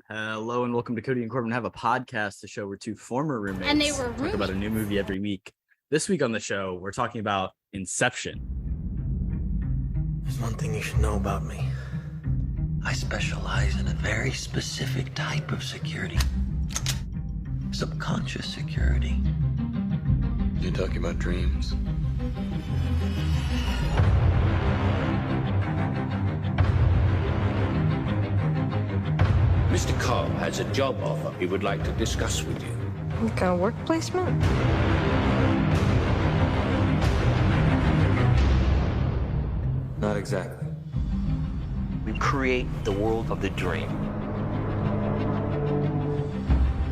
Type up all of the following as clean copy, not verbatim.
Hello and welcome to Kody and Korbin Have a Podcast, the show where two former roommates And they were talk about a new movie every week. This week on the show, we're talking about Inception. There's one thing you should know about me. I specialize in a very specific type of security. Subconscious security. You're talking about dreams. Mr. Carl has a job offer he would like to discuss with you. What kind of work placement? Not exactly. We create the world of the dream.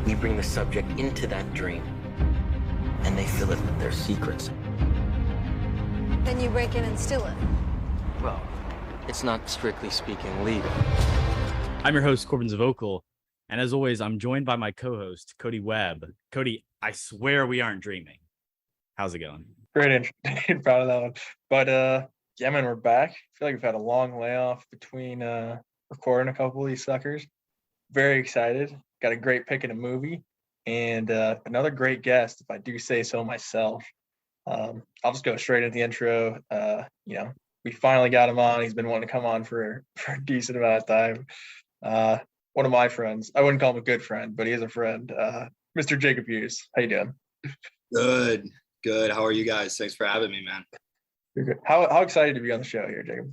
We bring the subject into that dream, and they fill it with their secrets. Then you break in and steal it. Well, it's not strictly speaking legal. I'm your host, Corbin Zavocal, and as always, I'm joined by my co-host, Cody Webb. Cody, I swear we aren't dreaming. How's it going? Great intro. Proud of that one. But yeah, man, we're back. I feel like we've had a long layoff between recording a couple of these suckers. Very excited. Got a great pick in a movie and another great guest, if I do say so myself. I'll just go straight into the intro. We finally got him on. He's been wanting to come on for a decent amount of time. One of my friends. I wouldn't call him a good friend, but he is a friend. Mr. Jacob Hughes. How you doing? Good. How are you guys? Thanks for having me, man. You're good. How excited to be on the show here, Jacob?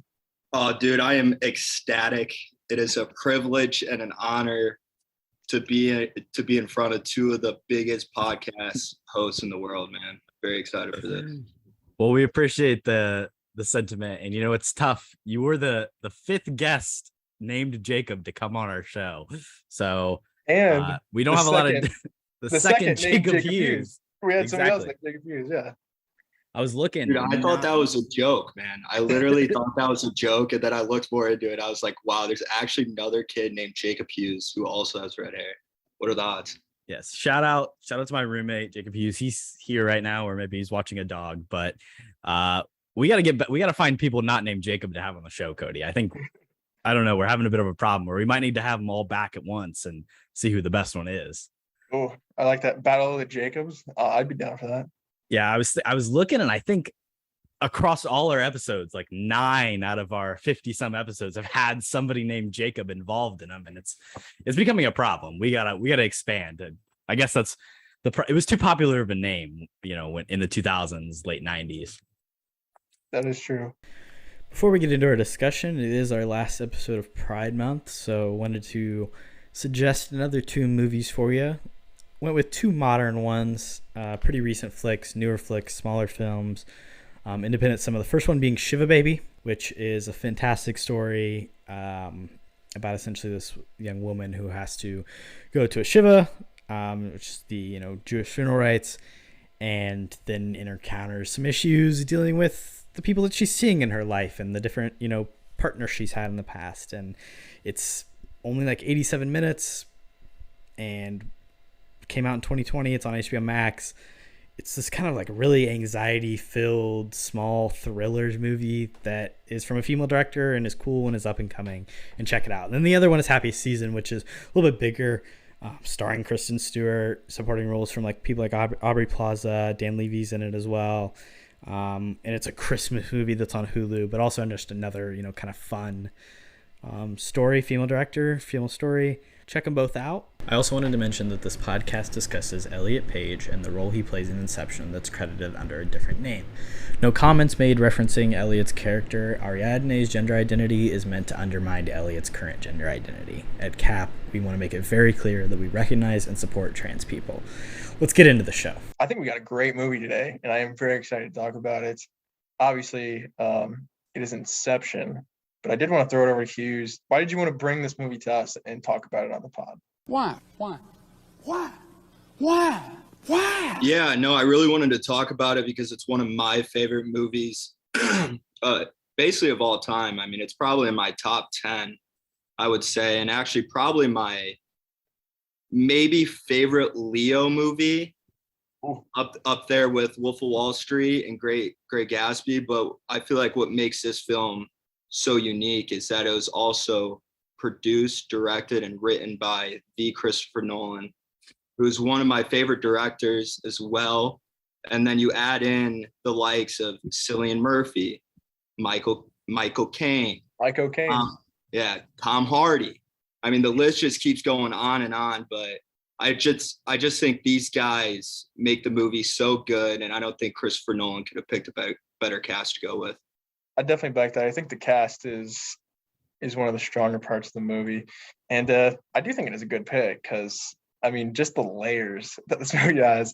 Oh, dude, I am ecstatic. It is a privilege and an honor to be in front of two of the biggest podcast hosts in the world, man. Very excited for this. Well, we appreciate the sentiment, and it's tough. You were the fifth guest named Jacob to come on our show, so and we don't have a lot of the second Jacob Hughes. We had somebody else like Jacob Hughes. Yeah, I was looking. Dude, I thought that was a joke, man. I literally thought that was a joke, and then I looked more into it. I was like, wow, there's actually another kid named Jacob Hughes who also has red hair. What are the odds? Yes, shout out to my roommate Jacob Hughes. He's here right now, or maybe he's watching a dog. But we gotta find people not named Jacob to have on the show, Cody. I don't know. We're having a bit of a problem where we might need to have them all back at once and see who the best one is. Oh, I like that battle of the Jacobs. I'd be down for that. Yeah, I was looking, and I think across all our episodes, like 9 out of our 50 some episodes have had somebody named Jacob involved in them, and it's becoming a problem. We gotta expand. And I guess that's it was too popular of a name, when in the 2000s, late 90s. That is true. Before we get into our discussion, it is our last episode of Pride Month, so wanted to suggest another 2 movies for you. Went with 2 modern ones, pretty recent flicks, newer flicks, smaller films, independent. Some of the first one being Shiva Baby, which is a fantastic story about essentially this young woman who has to go to a Shiva, which is the Jewish funeral rites, and then encounters some issues dealing with the people that she's seeing in her life and the different partners she's had in the past. And it's only like 87 minutes and came out in 2020. It's on HBO Max. It's this kind of like really anxiety filled small thrillers movie that is from a female director and is cool and is up and coming, and check it out. And then the other one is Happy Season, which is a little bit bigger, starring Kristen Stewart, supporting roles from like people like Aubrey Plaza, Dan Levy's in it as well. And it's a Christmas movie that's on Hulu, but also just another, kind of fun story, female director, female story. Check them both out. I also wanted to mention that this podcast discusses Elliot Page and the role he plays in Inception that's credited under a different name. No comments made referencing Elliot's character. Ariadne's gender identity is meant to undermine Elliot's current gender identity. At KHAP, we want to make it very clear that we recognize and support trans people. Let's get into the show. I think we got a great movie today, and I am very excited to talk about it. Obviously, it is Inception, but I did want to throw it over to Hughes. Why did you want to bring this movie to us and talk about it on the pod? Why? Yeah, no, I really wanted to talk about it because it's one of my favorite movies, basically of all time. I mean, it's probably in my top 10, I would say, and actually probably my maybe favorite Leo movie. Up there with Wolf of Wall Street and Great Gatsby. But I feel like what makes this film so unique is that it was also produced, directed, and written by the Christopher Nolan, who's one of my favorite directors as well. And then you add in the likes of Cillian Murphy, Michael Caine, Tom Hardy. I mean, the list just keeps going on and on, but I just think these guys make the movie so good, and I don't think Christopher Nolan could have picked a better cast to go with. I definitely back that. I think the cast is one of the stronger parts of the movie, and I do think it is a good pick because I mean, just the layers that this movie has,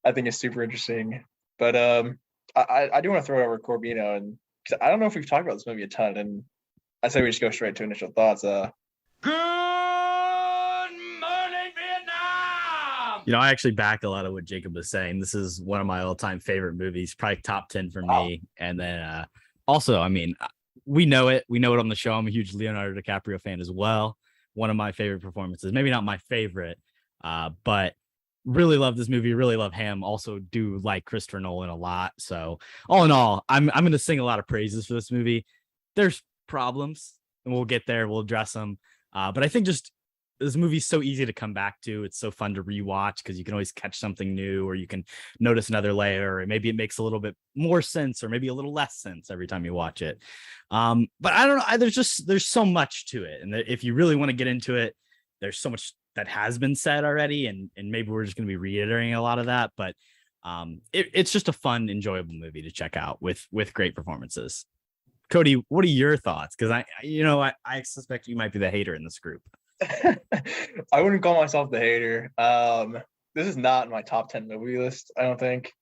I think is super interesting. But I do want to throw it over Corbino, and cause I don't know if we've talked about this movie a ton, and I say we just go straight to initial thoughts. Good morning, Vietnam! You know, I actually back a lot of what Jacob was saying. This is one of my all-time favorite movies, probably top 10 for me. And then also, I mean, we know it on the show. I'm a huge Leonardo DiCaprio fan as well. One of my favorite performances, maybe not my favorite, but really love this movie, really love him. Also do like Christopher Nolan a lot. So all in all, I'm going to sing a lot of praises for this movie. There's problems and we'll get there. We'll address them. But I think just this movie's so easy to come back to. It's so fun to rewatch because you can always catch something new, or you can notice another layer, or maybe it makes a little bit more sense, or maybe a little less sense every time you watch it. But I don't know. There's so much to it. And if you really want to get into it, there's so much that has been said already. And maybe we're just going to be reiterating a lot of that. But it's just a fun, enjoyable movie to check out with great performances. Kody, what are your thoughts? Because I suspect you might be the hater in this group. I wouldn't call myself the hater. This is not in my top 10 movie list, I don't think,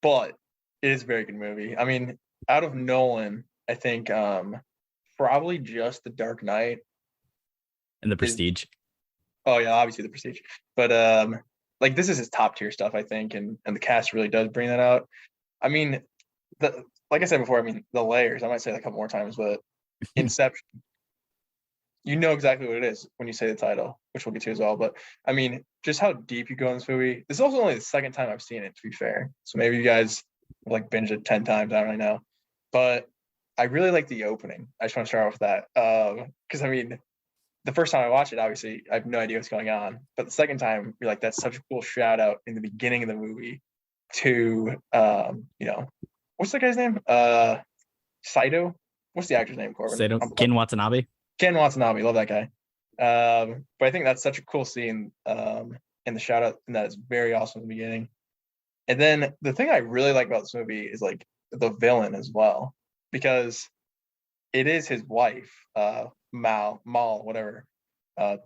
but it is a very good movie. I mean, out of Nolan, I think probably just The Dark Knight and The Prestige. Oh yeah, obviously The Prestige, but like this is his top tier stuff, I think, and the cast really does bring that out. I mean, like I said before, I mean the layers. I might say that a couple more times, but Inception. You know exactly what it is when you say the title, which we'll get to as well. But I mean, just how deep you go in this movie. This is also only the second time I've seen it, to be fair. So maybe you guys like binge it 10 times. I don't really know. But I really like the opening. I just want to start off with that. Because I mean, the first time I watched it, obviously, I have no idea what's going on. But the second time, you're like, that's such a cool shout out in the beginning of the movie to, what's the guy's name? Saito? What's the actor's name, Korbin? Saito, Ken Watanabe. Ken Watanabe, love that guy. But I think that's such a cool scene in the shout out, and that is very awesome in the beginning. And then the thing I really like about this movie is like the villain as well, because it is his wife, Mal, whatever.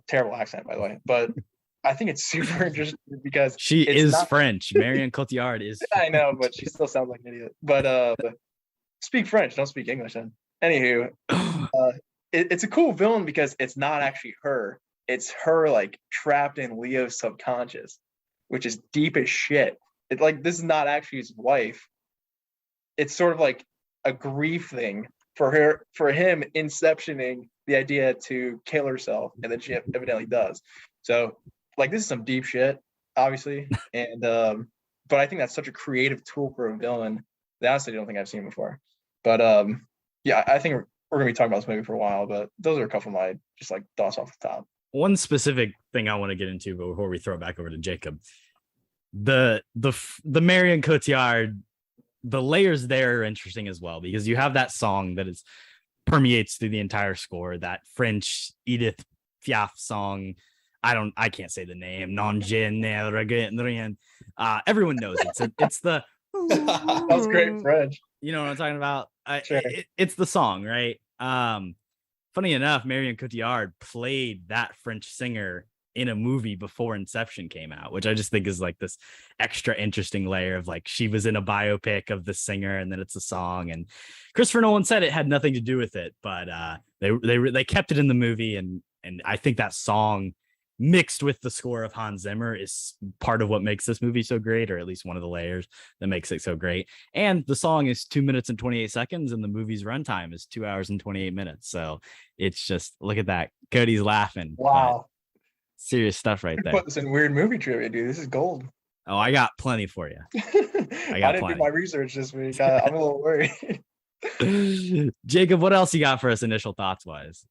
Terrible accent, by the way. But I think it's super interesting because she is French. Marion Cotillard is. I know, but she still sounds like an idiot. But speak French, don't speak English then. Anywho, it's a cool villain because it's not actually her. It's her like trapped in Leo's subconscious, which is deep as shit. It's like this is not actually his wife. It's sort of like a grief thing for him inceptioning the idea to kill herself, and then she evidently does. So like this is some deep shit, obviously. And but I think that's such a creative tool for a villain that I honestly don't think I've seen before. But yeah, I think we're gonna be talking about this movie for a while, but those are a couple of my just like thoughts off the top. One specific thing I want to get into before we throw it back over to Jacob, the Marion Cotillard, the layers there are interesting as well, because you have that song that permeates through the entire score, that French Edith Piaf song. I can't say the name. Non je rien. Everyone knows it. It's the that's great French. You know what I'm talking about? Sure. It's the song, right? Funny enough, Marion Cotillard played that French singer in a movie before Inception came out, which I just think is like this extra interesting layer of like she was in a biopic of the singer, and then it's a song. And Christopher Nolan said it had nothing to do with it, but they kept it in the movie, and I think that song mixed with the score of Hans Zimmer is part of what makes this movie so great, or at least one of the layers that makes it so great. And the song is 2 minutes and 28 seconds, and the movie's runtime is 2 hours and 28 minutes. So it's just, look at that. Cody's laughing. Wow. Serious stuff right there. Put this in weird movie trivia, dude. This is gold. Oh, I got plenty for you. I didn't do my research this week. I'm a little worried. Jacob, what else you got for us initial thoughts wise?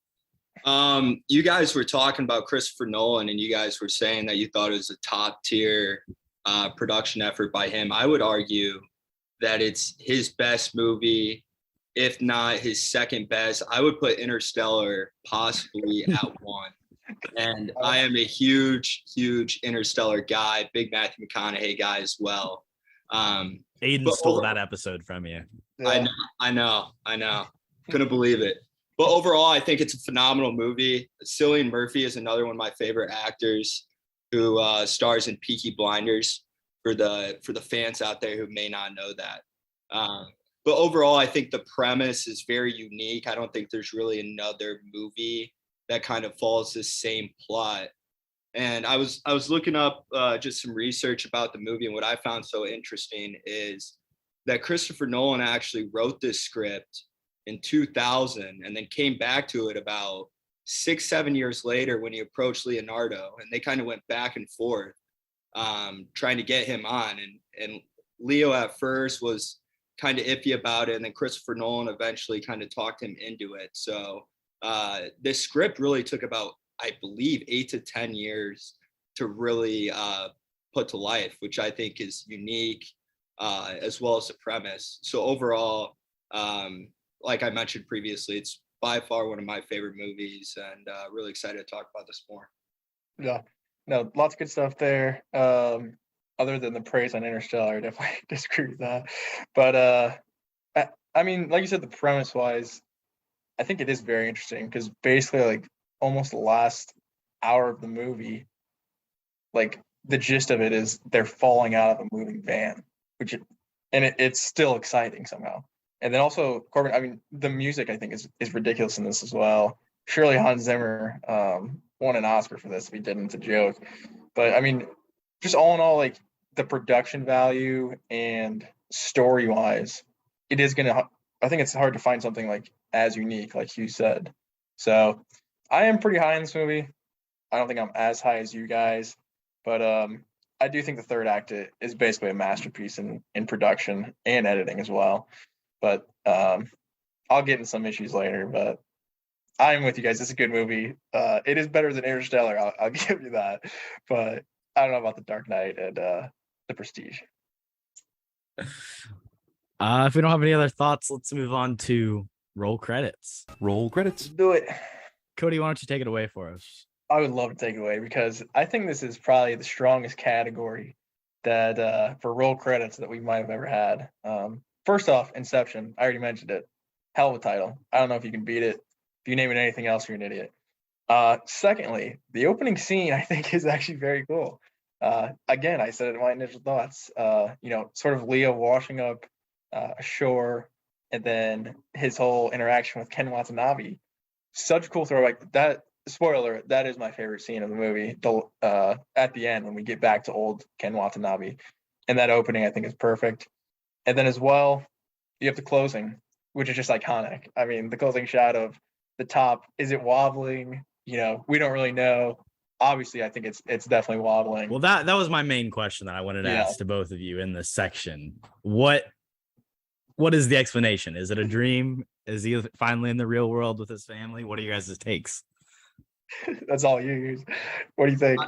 You guys were talking about Christopher Nolan, and you guys were saying that you thought it was a top tier production effort by him. I would argue that it's his best movie, if not his second best. I would put Interstellar possibly at one. And I am a huge Interstellar guy, big Matthew McConaughey guy as well. Aiden stole that episode from you. Yeah. I know. Couldn't believe it. But overall, I think it's a phenomenal movie. Cillian Murphy is another one of my favorite actors who stars in Peaky Blinders for the fans out there who may not know that. But overall, I think the premise is very unique. I don't think there's really another movie that kind of follows this same plot. And I was looking up just some research about the movie, and what I found so interesting is that Christopher Nolan actually wrote this script in 2000 and then came back to it about 6-7 years later when he approached Leonardo, and they kind of went back and forth trying to get him on. And Leo at first was kind of iffy about it, and then Christopher Nolan eventually kind of talked him into it. So this script really took about, I believe, 8 to 10 years to really put to life, which I think is unique, as well as the premise. So overall, like I mentioned previously, it's by far one of my favorite movies, and really excited to talk about this more. Yeah, no, lots of good stuff there. Other than the praise on Interstellar, I definitely disagree with that. But I mean, like you said, the premise wise, I think it is very interesting because basically, like, almost the last hour of the movie, like, the gist of it is they're falling out of a moving van, it's still exciting somehow. And then also Korbin, I mean, the music I think is ridiculous in this as well. Surely Hans Zimmer won an Oscar for this if he didn't. It's a joke. But I mean, just all in all, like, the production value and story wise, it is gonna, I think it's hard to find something like as unique, like you said. So I am pretty high in this movie. I don't think I'm as high as you guys, but I do think the third act is basically a masterpiece in production and editing as well. But I'll get into some issues later, but I'm with you guys. It's a good movie. It is better than Interstellar. I'll give you that. But I don't know about The Dark Knight and The Prestige. If we don't have any other thoughts, let's move on to roll credits. Roll credits. Do it. Cody, why don't you take it away for us? I would love to take it away because I think this is probably the strongest category that for roll credits that we might have ever had. First off, Inception. I already mentioned it. Hell of a title. I don't know if you can beat it. If you name it anything else, you're an idiot. Secondly, the opening scene I think is actually very cool. Again, I said it in my initial thoughts. Sort of Leo washing up ashore, and then his whole interaction with Ken Watanabe. Such a cool throwback. That, spoiler alert, that is my favorite scene of the movie. At the end when we get back to old Ken Watanabe, and that opening I think is perfect. And then as well, you have the closing, which is just iconic. I mean, the closing shot of the top, is it wobbling? We don't really know. Obviously, I think it's definitely wobbling. Well, that was my main question that I wanted to ask to both of you in this section. What is the explanation? Is it a dream? Is he finally in the real world with his family? What are you guys' takes? That's all you. What do you think?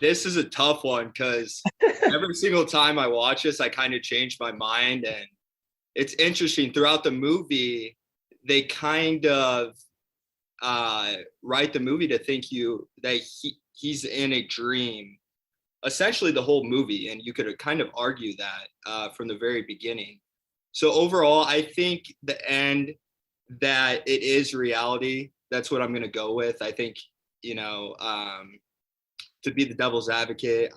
This is a tough one because every single time I watch this, I kind of change my mind. And it's interesting. Throughout the movie, they kind of write the movie to think that he's in a dream, essentially the whole movie. And you could kind of argue that from the very beginning. So overall, I think the end, that it is reality. That's what I'm going to go with. I think, to be the devil's advocate,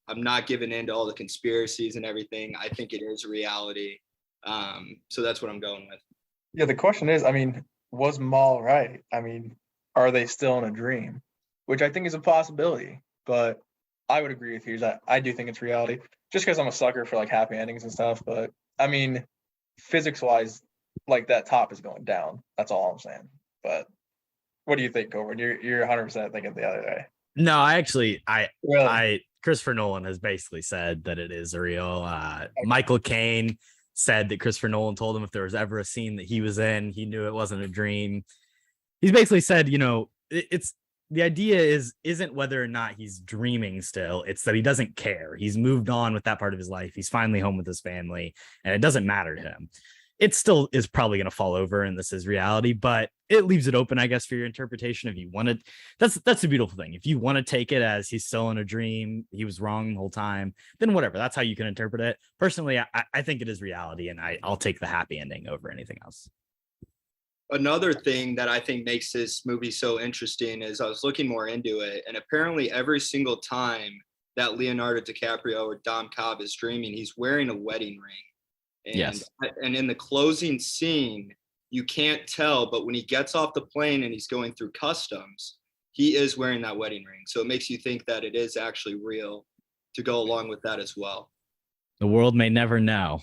I'm not giving in to all the conspiracies and everything. I think it is reality. So that's what I'm going with. Yeah, the question is, I mean, was Maul right? I mean, are they still in a dream? Which I think is a possibility, but I would agree with you that I do think it's reality, just because I'm a sucker for like happy endings and stuff. But I mean, physics-wise, like that top is going down. That's all I'm saying. But what do you think, Korbin? You're 100% thinking the other way. No, Christopher Nolan has basically said that it is real. Michael Caine said that Christopher Nolan told him if there was ever a scene that he was in, he knew it wasn't a dream. he's basically said, it's the idea isn't whether or not he's dreaming still. It's that he doesn't care. He's moved on with that part of his life. He's finally home with his family, and it doesn't matter to him. It still is probably going to fall over, and this is reality, but it leaves it open, I guess, for your interpretation. If you want to, that's the beautiful thing. If you want to take it as he's still in a dream, he was wrong the whole time, then whatever. That's how you can interpret it. Personally, I think it is reality, and I'll take the happy ending over anything else. Another thing that I think makes this movie so interesting is I was looking more into it, and apparently every single time that Leonardo DiCaprio or Dom Cobb is dreaming, he's wearing a wedding ring. And in the closing scene, you can't tell, but when he gets off the plane and he's going through customs, he is wearing that wedding ring. So it makes you think that it is actually real to go along with that as well. The world may never know.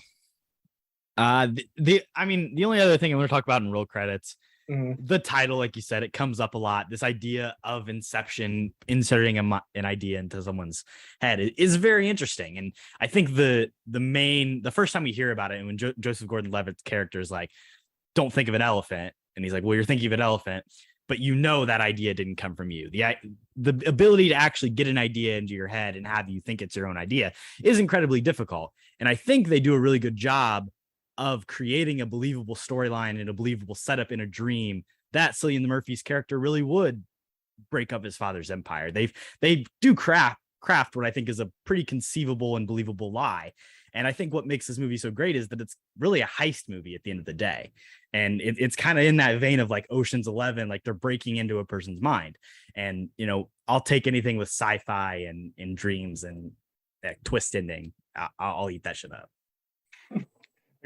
The only other thing I want to talk about in roll credits, the title, like you said, it comes up a lot. This idea of Inception inserting an idea into someone's head is very interesting. And I think the first time we hear about it, and when Joseph Gordon-Levitt's character is like, don't think of an elephant. And he's like, well, you're thinking of an elephant, but that idea didn't come from you. The ability to actually get an idea into your head and have you think it's your own idea is incredibly difficult. And I think they do a really good job of creating a believable storyline and a believable setup in a dream that Cillian Murphy's character really would break up his father's empire. They do craft what I think is a pretty conceivable and believable lie. And I think what makes this movie so great is that it's really a heist movie at the end of the day. And it's kind of in that vein of like Ocean's 11, like they're breaking into a person's mind. And, I'll take anything with sci-fi and dreams and that twist ending. I'll eat that shit up.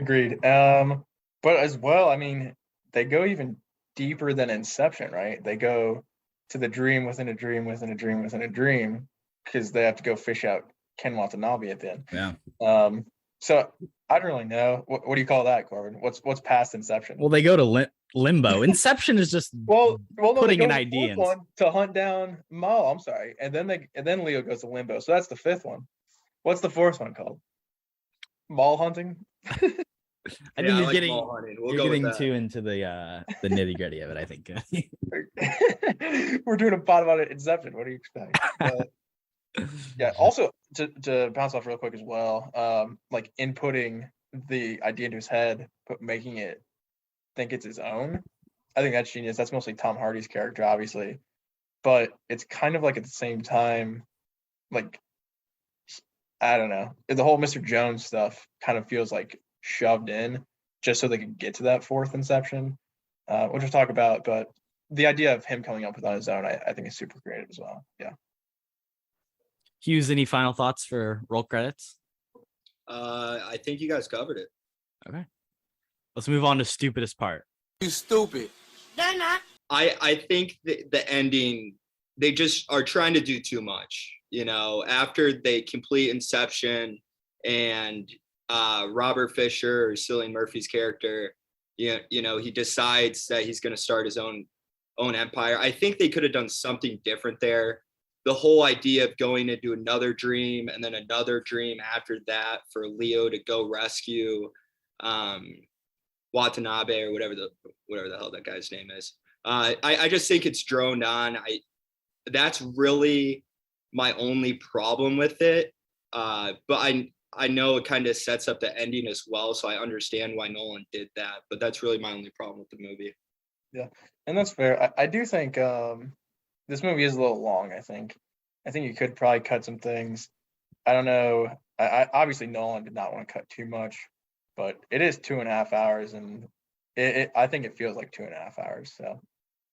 Agreed. But as well, I mean, they go even deeper than Inception, right? They go to the dream within a dream within a dream within a dream, because they have to go fish out Ken Watanabe at the end. Yeah. So I don't really know. What do you call that, Korbin? What's past Inception? Well, they go to limbo. Inception is just putting an idea in to hunt down Mal. I'm sorry, and then Leo goes to limbo. So that's the fifth one. What's the fourth one called? Mall hunting. I think you're getting too into the nitty gritty of it. I think we're doing a pod about it. Inception. What do you expect? Yeah. Also, to bounce off real quick as well, like inputting the idea into his head, but making it think it's his own. I think that's genius. That's mostly Tom Hardy's character, obviously, but it's kind of like at the same time, like, I don't know. The whole Mr. Jones stuff kind of feels like shoved in just so they could get to that fourth Inception, which we'll talk about. But the idea of him coming up with on his own, I think is super creative as well. Yeah. Hughes, any final thoughts for roll credits? I think you guys covered it. Okay. Let's move on to stupidest part. You stupid. They're not. I think the ending, they just are trying to do too much. After they complete Inception and Robert Fisher, or Cillian Murphy's character, he decides that he's going to start his own empire. I think they could have done something different there. The whole idea of going into another dream and then another dream after that for Leo to go rescue Watanabe or whatever the hell that guy's name is. I just think it's droned on. That's really my only problem with it. But I know it kind of sets up the ending as well, so I understand why Nolan did that. But that's really my only problem with the movie. Yeah, and that's fair. I do think this movie is a little long. I think you could probably cut some things. I don't know. I obviously Nolan did not want to cut too much, but it is 2.5 hours, and I think it feels like 2.5 hours. So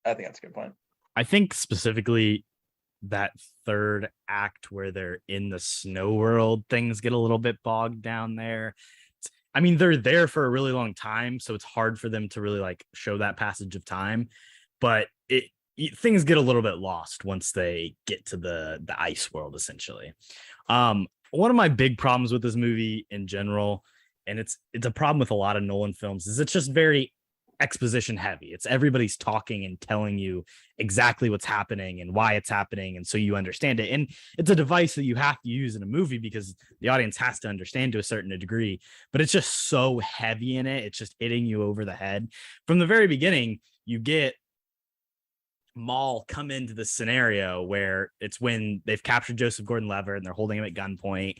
I think that's a good point. I think specifically that third act where they're in the snow world, things get a little bit bogged down there. I mean, they're there for a really long time, so it's hard for them to really like show that passage of time, but things get a little bit lost once they get to the ice world, essentially. One of my big problems with this movie in general, and it's a problem with a lot of Nolan films, is it's just very exposition heavy. It's everybody's talking and telling you exactly what's happening and why it's happening, and so you understand it. And it's a device that you have to use in a movie because the audience has to understand to a certain degree, but it's just so heavy in it. It's just hitting you over the head from the very beginning. You get Maul come into the scenario where it's when they've captured Joseph Gordon-Levitt and they're holding him at gunpoint.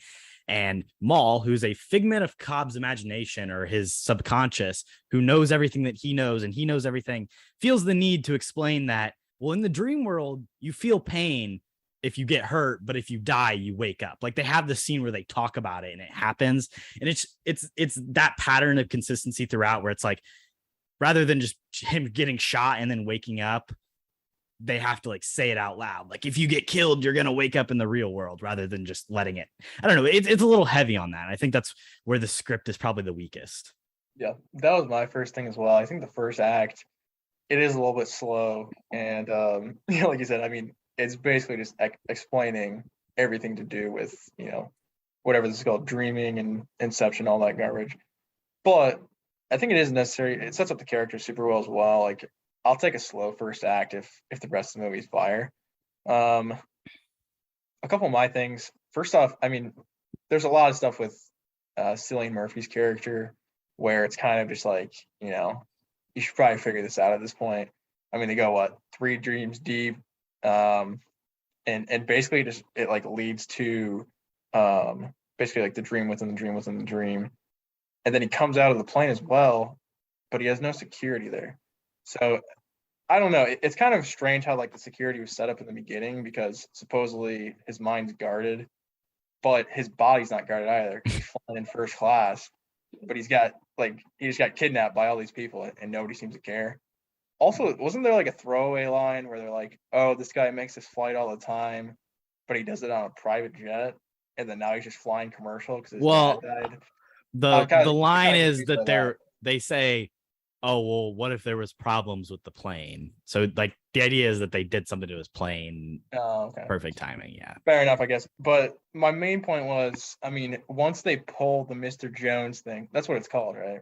And Maul, who's a figment of Cobb's imagination or his subconscious, who knows everything that he knows and he knows everything, feels the need to explain that, well, in the dream world, you feel pain if you get hurt, but if you die, you wake up. Like they have the scene where they talk about it and it happens. And it's that pattern of consistency throughout where it's like, rather than just him getting shot and then waking up, they have to like say it out loud. Like if you get killed, you're going to wake up in the real world rather than just letting it. I don't know. It's a little heavy on that. I think that's where the script is probably the weakest. Yeah, that was my first thing as well. I think the first act, it is a little bit slow. And, like you said, I mean, it's basically just explaining everything to do with, whatever this is called, dreaming and Inception, all that garbage. But I think it is necessary. It sets up the character super well as well. Like, I'll take a slow first act if the rest of the movie's fire. A couple of my things. First off, I mean, there's a lot of stuff with Cillian Murphy's character where it's kind of just like, you should probably figure this out at this point. I mean, they go 3 dreams deep, and basically just it like leads to basically like the dream within the dream within the dream, and then he comes out of the plane as well, but he has no security there. So I don't know. It's kind of strange how like the security was set up in the beginning because supposedly his mind's guarded, but his body's not guarded either. He's flying in first class, but he just got kidnapped by all these people and nobody seems to care. Also, wasn't there like a throwaway line where they're like, "Oh, this guy makes this flight all the time, but he does it on a private jet, and then now he's just flying commercial because his dad died." The line is that they say, "Oh, well, what if there was problems with the plane?" So like the idea is that they did something to his plane. Oh, okay. Perfect timing. Yeah. Fair enough, I guess. But my main point was, I mean, once they pull the Mr. Jones thing, that's what it's called, right?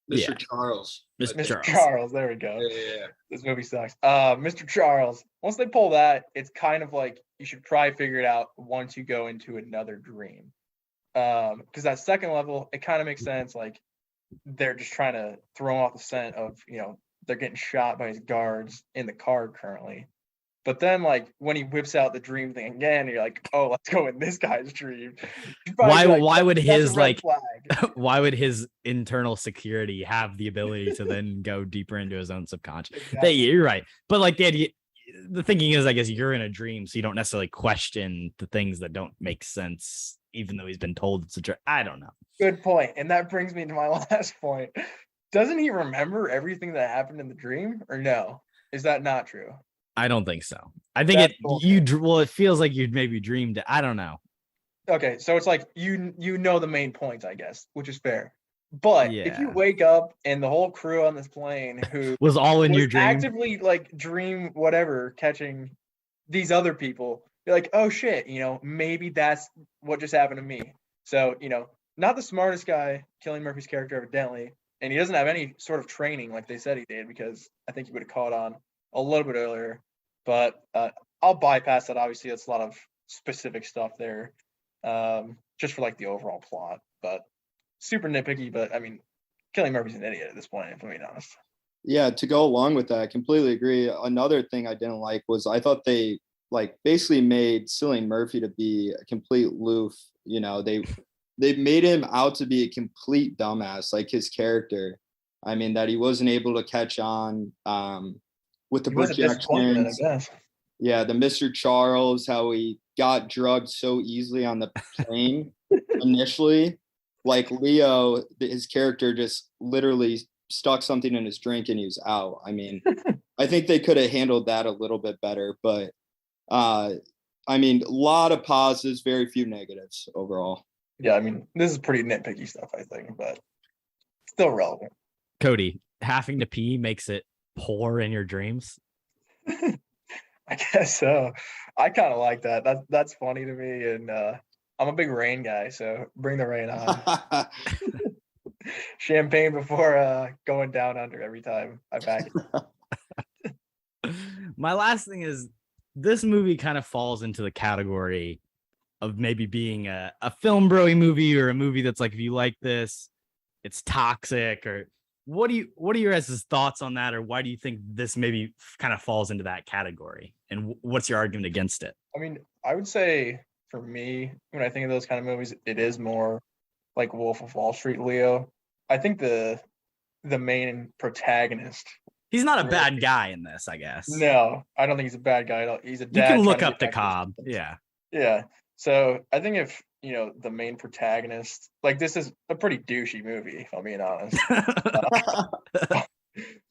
Mr. Charles. Mr. Charles. There we go. Yeah. This movie sucks. Mr. Charles. Once they pull that, it's kind of like you should probably figure it out once you go into another dream. Because that second level, it kind of makes sense. Like they're just trying to throw him off the scent of, they're getting shot by his guards in the car currently. But then, like, when he whips out the dream thing again, you're like, oh, let's go in this guy's dream. Why would his why would his internal security have the ability to then go deeper into his own subconscious? Exactly. You're right. But like the thinking is, I guess you're in a dream, so you don't necessarily question the things that don't make sense, even though he's been told it's a dream. I don't know. Good point. And that brings me to my last point. Doesn't he remember everything that happened in the dream, or no? Is that not true? I don't think so. I think it feels like you'd maybe dreamed it. I don't know. Okay, so it's like you know the main points, I guess, which is fair. But if you wake up and the whole crew on this plane who was all in your dream, actively like dream whatever, catching these other people, you're like, oh shit, maybe that's what just happened to me. So, not the smartest guy, Cillian Murphy's character, evidently, and he doesn't have any sort of training like they said he did, because I think he would have caught on a little bit earlier. But I'll bypass that. Obviously, that's a lot of specific stuff there, just for like the overall plot. But super nitpicky. But I mean, Cillian Murphy's an idiot at this point, if I'm being honest. Yeah, to go along with that, I completely agree. Another thing I didn't like was I thought they basically made Cillian Murphy to be a complete loof. They made him out to be a complete dumbass, like his character. I mean, that he wasn't able to catch on with the projections. Yeah, the Mr. Charles, how he got drugged so easily on the plane initially. Like Leo, his character just literally stuck something in his drink and he was out. I mean, I think they could have handled that a little bit better, but I mean, a lot of positives, very few negatives overall. Yeah, I mean, this is pretty nitpicky stuff, I think, but still relevant. Cody, having to pee makes it pour in your dreams? I guess so. I kind of like that. That's funny to me, and I'm a big rain guy, so bring the rain on. Champagne before going down under every time I back it. My last thing is, this movie kind of falls into the category of maybe being a film bro-y movie, or a movie that's like, if you like this, it's toxic, or what are your guys' thoughts on that, or why do you think this maybe kind of falls into that category? And what's your argument against it? I mean, I would say for me, when I think of those kind of movies, it is more like Wolf of Wall Street, Leo. I think the main protagonist. He's not a bad guy in this, I guess. No, I don't think he's a bad guy at all. He's a dad. You can look up to Cobb. Yeah. Yeah. So I think if, the main protagonist, like, this is a pretty douchey movie, if I'm being honest.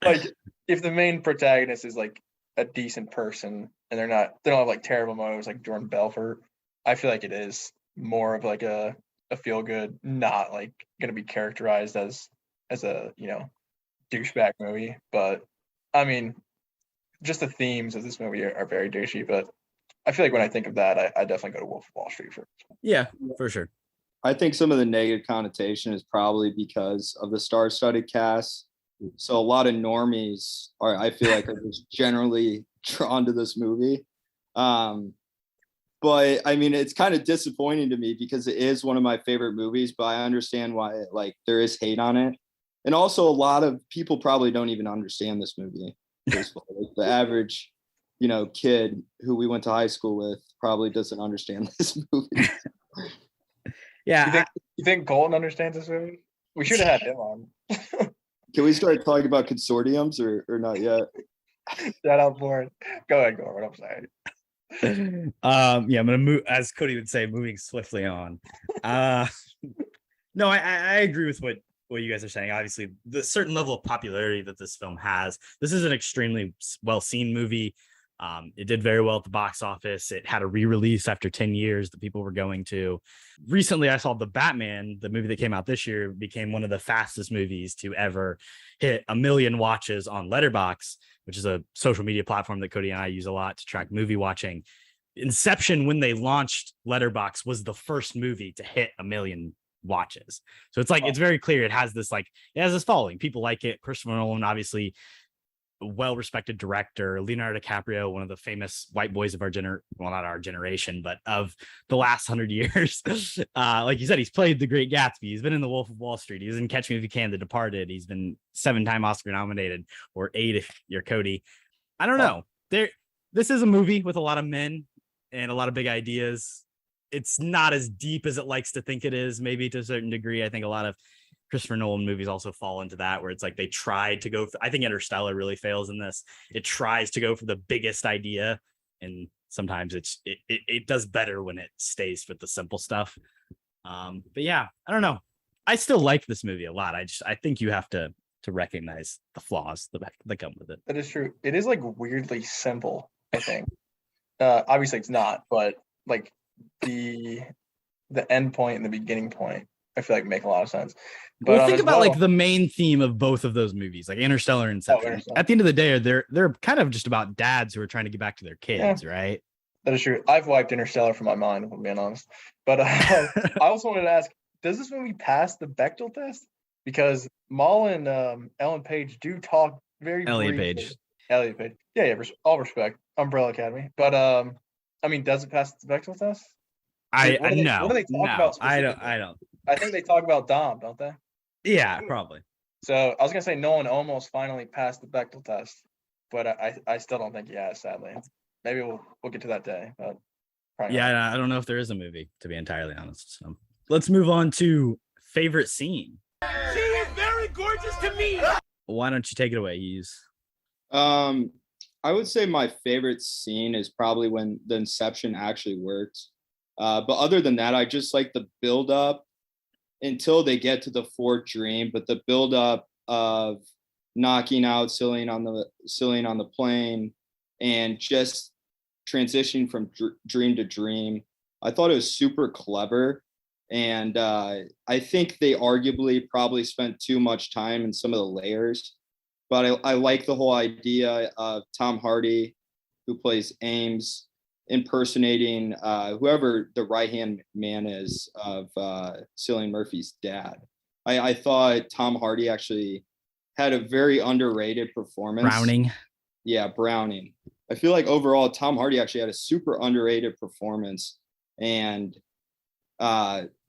Like, if the main protagonist is like a decent person and they don't have like terrible motives like Jordan Belfort, I feel like it is more of like a feel good, not like going to be characterized as a, douchebag movie. But I mean, just the themes of this movie are very douchey, but I feel like when I think of that, I definitely go to Wolf of Wall Street first. Yeah, for sure. I think some of the negative connotation is probably because of the star-studded cast. So a lot of normies I feel like are just generally drawn to this movie. But I mean, it's kind of disappointing to me because it is one of my favorite movies, but I understand why there is hate on it. And also a lot of people probably don't even understand this movie. Like the average, kid who we went to high school with probably doesn't understand this movie. Yeah. You think Colton understands this movie? We should have had him on. Can we start talking about consortiums or not yet? Shout out Board. Go ahead, Corbin. I'm sorry. I'm gonna move, as Kody would say, moving swiftly on. No, I agree with what you guys are saying. Obviously, the certain level of popularity that this film has. This is an extremely well-seen movie. It did very well at the box office. It had a re-release after 10 years that people were going to. Recently, I saw The Batman, the movie that came out this year, became one of the fastest movies to ever hit 1 million watches on Letterboxd, which is a social media platform that Kody and I use a lot to track movie watching. Inception, when they launched Letterboxd, was the first movie to hit 1 million watches. So it's like, it's very clear it has this following. People like it. Christopher Nolan, obviously a well-respected director. Leonardo DiCaprio, one of the famous white boys of our not our generation, but of the last 100 years. Like you said, he's played The Great Gatsby. He's been in The Wolf of Wall Street. He's in Catch Me If You Can, The Departed. He's been 7-time Oscar nominated, or 8 if you're Kody. I don't know. This is a movie with a lot of men and a lot of big ideas. It's not as deep as it likes to think it is, maybe to a certain degree. I think a lot of Christopher Nolan movies also fall into that, where it's like they tried to go I think Interstellar really fails in this. It tries to go for the biggest idea, and sometimes it does better when it stays with the simple stuff. But yeah, I don't know. I still like this movie a lot. I think you have to recognize the flaws that come with it. That is true. It is like weirdly simple, I think. Obviously it's not, but like the end point and the beginning point, I feel like make a lot of sense. But think about like the main theme of both of those movies, like Interstellar and Inception. At the end of the day, they're kind of just about dads who are trying to get back to their kids, right? That is true. I've wiped Interstellar from my mind, if I'm being honest. But I also wanted to ask, does this movie pass the Bechdel test? Because Maul and Ellen Page do talk very Elliot briefly. Page. Elliot Page. Yeah, all respect. Umbrella Academy. But I mean, does it pass the Bechdel test? What do they talk about specifically? I don't. I think they talk about Dom, don't they? Yeah, probably. So I was gonna say Nolan almost finally passed the Bechdel test, but I still don't think he has, sadly. Maybe we'll get to that day. But yeah, I don't know if there is a movie, to be entirely honest. So let's move on to favorite scene. She is very gorgeous to me. Why don't you take it away, Hughes? I would say my favorite scene is probably when the Inception actually works. But other than that, I just like the build up until they get to the fourth dream. But the build up of knocking out Cillian on the plane and just transitioning from dream to dream, I thought it was super clever. And I think they arguably probably spent too much time in some of the layers. But I like the whole idea of Tom Hardy, who plays Ames, impersonating whoever the right-hand man is of Cillian Murphy's dad. I thought Tom Hardy actually had a very underrated performance. Browning. Yeah, Browning. I feel like overall Tom Hardy actually had a super underrated performance. And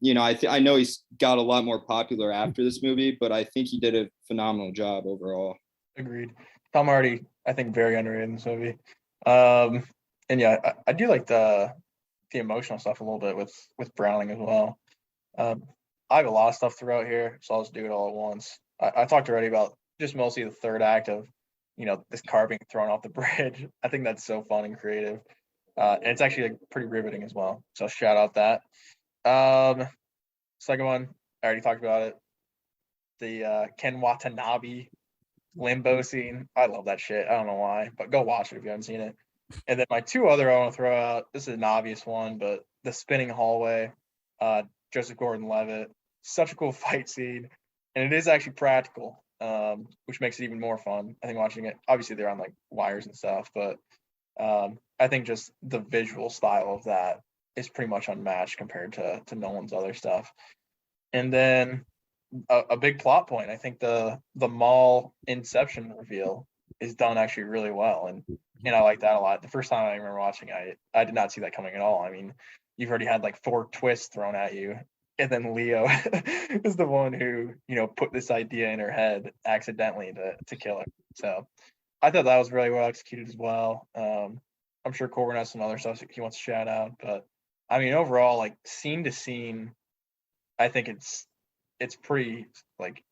I know he's got a lot more popular after this movie, but I think he did a phenomenal job overall. Agreed. Tom Hardy, I think, very underrated in this movie. And yeah, I do like the emotional stuff a little bit with Browning as well. I have a lot of stuff throughout here, so I'll just do it all at once. I talked already about just mostly the third act of, this car being thrown off the bridge. I think that's so fun and creative. And it's actually pretty riveting as well. So shout out that. Second one, I already talked about it. The Ken Watanabe limbo scene. I love that shit. I don't know why, but go watch it if you haven't seen it. And then my two other I want to throw out, this is an obvious one, but the spinning hallway, Joseph Gordon-Levitt, such a cool fight scene. And it is actually practical, which makes it even more fun. I think watching it, obviously they're on wires and stuff, but I think just the visual style of that is pretty much unmatched compared to Nolan's other stuff. And then a big plot point, I think the mall Inception reveal is done actually really well. And I like that a lot. The first time I remember watching, I did not see that coming at all. I mean, you've already had 4 twists thrown at you. And then Leo is the one who, put this idea in her head accidentally to kill her. So I thought that was really well executed as well. I'm sure Corbin has some other stuff he wants to shout out. But I mean, overall, scene to scene, I think it's pretty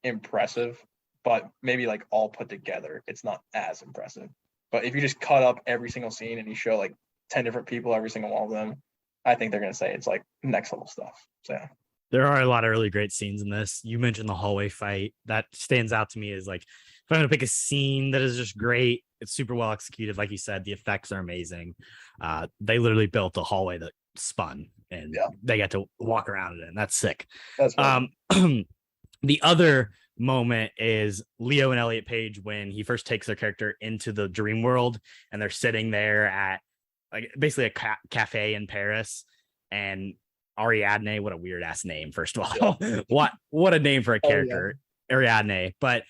impressive, but maybe all put together, it's not as impressive. But if you just cut up every single scene and you show 10 different people, every single one of them, I think they're going to say it's next level stuff. So yeah. There are a lot of really great scenes in this. You mentioned the hallway fight. That stands out to me as if I'm going to pick a scene that is just great, it's super well executed. Like you said, the effects are amazing. They literally built a hallway that spun and they got to walk around it, and that's sick. That's the other moment is Leo and Elliot Page when he first takes their character into the dream world, and they're sitting there at basically a cafe in Paris, and Ariadne, what a weird ass name, first of all. what a name for a character. Ariadne. But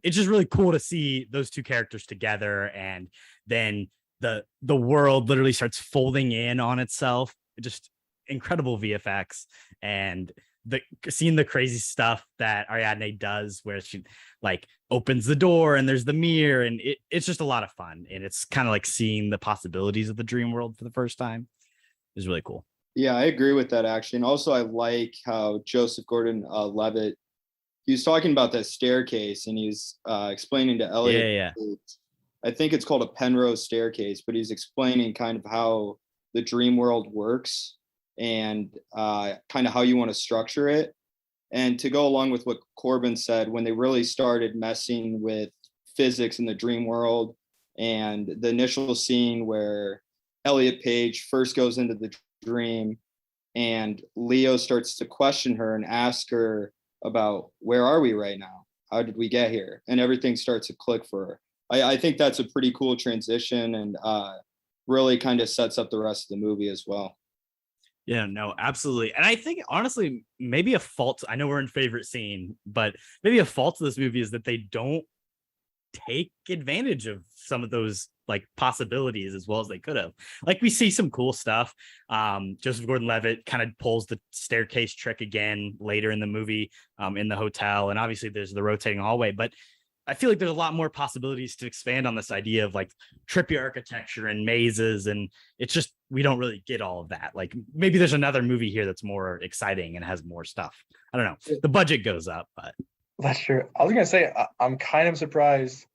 it's just really cool to see those two characters together, and then the world literally starts folding in on itself. Just incredible VFX, and seeing the crazy stuff that Ariadne does, where she opens the door and there's the mirror, and it's just a lot of fun, and it's kind of seeing the possibilities of the dream world for the first time. Is really cool. Yeah, I agree with that actually. And also I like how Joseph Gordon-Levitt, he was talking about that staircase, and he's explaining to Elliot. Yeah. I think it's called a Penrose staircase, but he's explaining kind of how the dream world works and kind of how you want to structure it. And to go along with what Korbin said, when they really started messing with physics in the dream world, and the initial scene where Elliot Page first goes into the dream and Leo starts to question her and ask her about, where are we right now? How did we get here? And everything starts to click for her. I think that's a pretty cool transition, and really kind of sets up the rest of the movie as well. Yeah, no, absolutely. And I think honestly, maybe a fault, I know we're in favorite scene, but maybe a fault of this movie is that they don't take advantage of some of those possibilities as well as they could have. We see some cool stuff. Joseph Gordon-Levitt kind of pulls the staircase trick again later in the movie, in the hotel, and obviously there's the rotating hallway, but I feel like there's a lot more possibilities to expand on this idea of trippy architecture and mazes, and it's just we don't really get all of that. Maybe there's another movie here that's more exciting and has more stuff. I don't know. The budget goes up, but that's true. I was gonna say I'm kind of surprised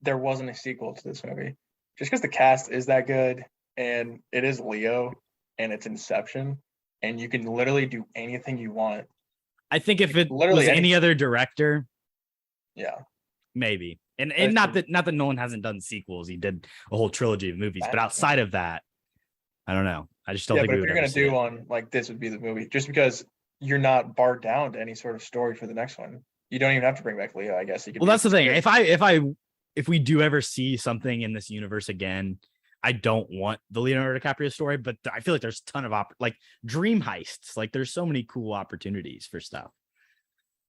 there wasn't a sequel to this movie, just because the cast is that good, and it is Leo, and it's Inception, and you can literally do anything you want. I think if it was any other director, yeah, maybe. And not that Nolan hasn't done sequels. He did a whole trilogy of movies, but outside of that, I don't know. I just don't think. But if you're gonna do one this, would be the movie, just because you're not barred down to any sort of story for the next one. You don't even have to bring back Leo, I guess. Well, that's the thing. If we do ever see something in this universe again, I don't want the Leonardo DiCaprio story, but I feel like there's a ton of dream heists. There's so many cool opportunities for stuff.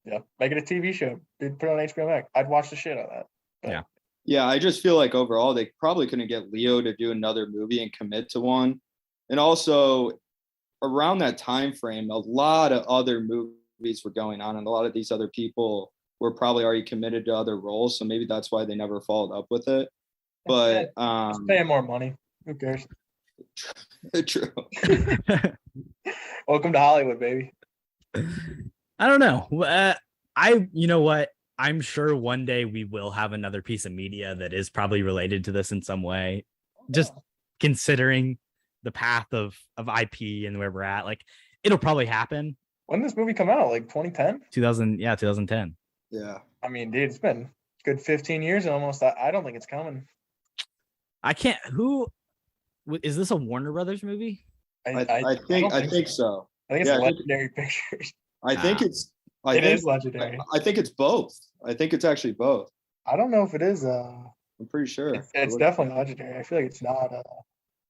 Yeah, make it a TV show. Dude, put it on HBO Max. I'd watch the shit out of that. But. Yeah, I just feel like overall they probably couldn't get Leo to do another movie and commit to one. And also, around that time frame, a lot of other movies were going on, and a lot of these other people were probably already committed to other roles, so maybe that's why they never followed up with it. But just paying more money. Who cares? True. Welcome to Hollywood, baby. I don't know. You know what? I'm sure one day we will have another piece of media that is probably related to this in some way. Just considering the path of IP and where we're at, like it'll probably happen. When did this movie come out? Like 2010? 2010. Yeah. I mean, dude, it's been good 15 years almost. I don't think it's coming. Who is this, a Warner Brothers movie? I think so. I think it's Legendary Pictures. I think it's Legendary. I think it's both. I think it's actually both. I don't know if it is. I'm pretty sure. It's definitely Legendary. I feel like it's not.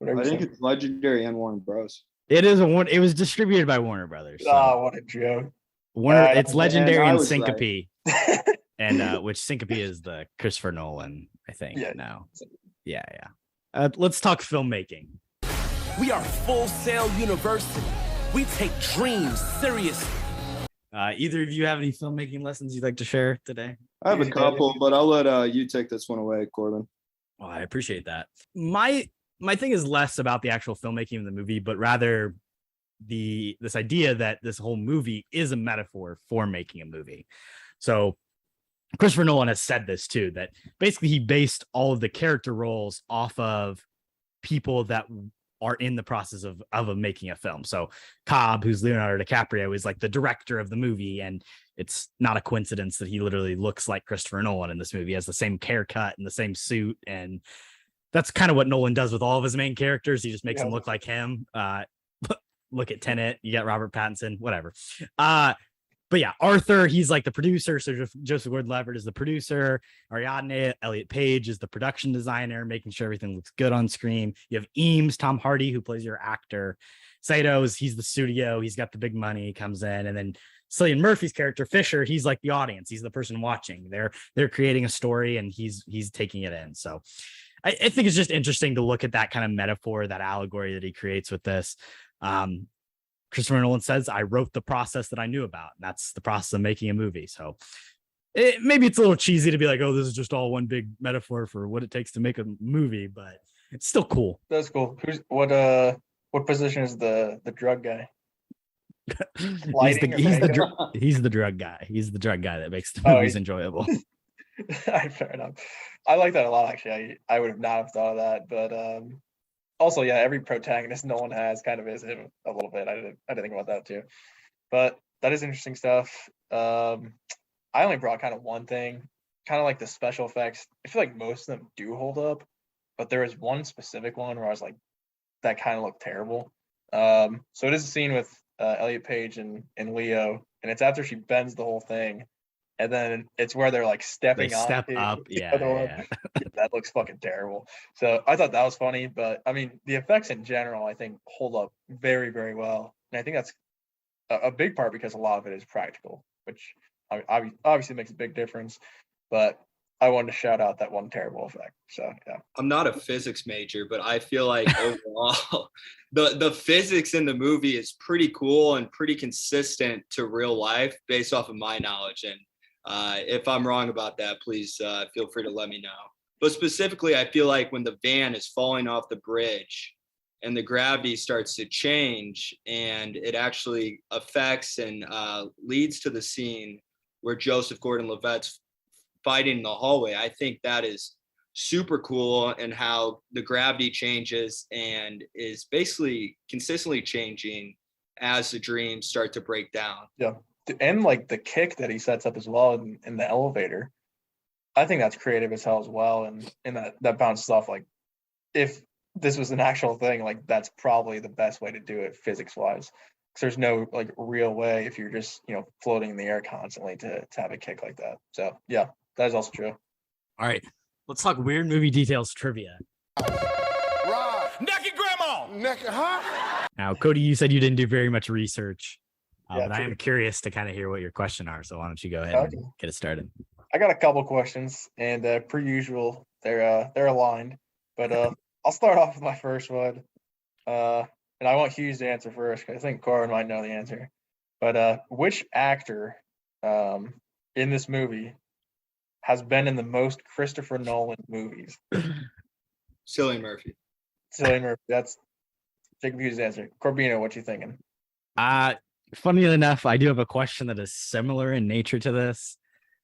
I think it's Legendary and Warner Bros. It is it was distributed by Warner Brothers. So. Oh, what a joke! It's Legendary and Syncope, right. And which Syncope is the Christopher Nolan, I think. Yeah. Now. Yeah. Let's talk filmmaking. We are Full Sail University. We take dreams seriously. Either of you have any filmmaking lessons you'd like to share today? I have a couple, but I'll let you take this one away, Korbin. Well, I appreciate that. My thing is less about the actual filmmaking of the movie, but rather this idea that this whole movie is a metaphor for making a movie. So Christopher Nolan has said this too, that basically he based all of the character roles off of people that are in the process of making a film. So Cobb, who's Leonardo DiCaprio, is like the director of the movie, and it's not a coincidence that he literally looks like Christopher Nolan in this movie. He has the same haircut and the same suit, and that's kind of what Nolan does with all of his main characters. He just makes them look like him. Look at Tenet, you got Robert Pattinson, whatever. But yeah, Arthur, he's like the producer. So Joseph Gordon-Levitt is the producer. Ariadne, Elliot Page is the production designer, making sure everything looks good on screen. You have Eames, Tom Hardy, who plays your actor. Sato's, he's the studio. He's got the big money, comes in. And then Cillian Murphy's character, Fisher, he's like the audience. He's the person watching. They're creating a story, and he's taking it in. So I think it's just interesting to look at that kind of metaphor, that allegory that he creates with this. Christopher Nolan says, I wrote the process that I knew about. And that's the process of making a movie. So maybe it's a little cheesy to be like, oh, this is just all one big metaphor for what it takes to make a movie, but it's still cool. That's cool. What position is the drug guy? He's the drug guy. He's the drug guy that makes the movies enjoyable. Fair enough. I like that a lot, actually. I would have not have thought of that, but also, yeah, every protagonist Nolan has kind of is him a little bit. I didn't think about that too, but that is interesting stuff. I only brought kind of one thing, kind of like the special effects. I feel like most of them do hold up, but there is one specific one where I was like, that kind of looked terrible. So it is a scene with Elliot Page and Leo, and it's after she bends the whole thing. And then it's where they're like stepping step up. Yeah. That looks fucking terrible. So I thought that was funny, but I mean, the effects in general, I think hold up very, very well. And I think that's a big part because a lot of it is practical, which obviously makes a big difference. But I wanted to shout out that one terrible effect. So yeah. I'm not a physics major, but I feel like overall the physics in the movie is pretty cool and pretty consistent to real life based off of my knowledge. And if I'm wrong about that, please feel free to let me know. But specifically, I feel like when the van is falling off the bridge and the gravity starts to change, and it actually affects and leads to the scene where Joseph Gordon-Levitt's fighting in the hallway, I think that is super cool, and how the gravity changes and is basically consistently changing as the dreams start to break down. Yeah. And like the kick that he sets up as well in the elevator, I think that's creative as hell as well. And that bounces off, like, if this was an actual thing, like that's probably the best way to do it physics wise. Because there's no like real way if you're just, floating in the air constantly to have a kick like that. So yeah, that is also true. All right, let's talk weird movie details trivia. Naked grandma. Naked, huh? Now, Kody, you said you didn't do very much research. Yeah, but I am curious to kind of hear what your question are. So why don't you go ahead and get it started? I got a couple questions, and per usual, they're aligned. But I'll start off with my first one. And and I want Hughes to answer first because I think Corbin might know the answer. But which actor in this movie has been in the most Christopher Nolan movies? Cillian Murphy. Cillian Murphy. That's Jacob Hughes' answer. Corbino, what you thinking? Funny enough, I do have a question that is similar in nature to this.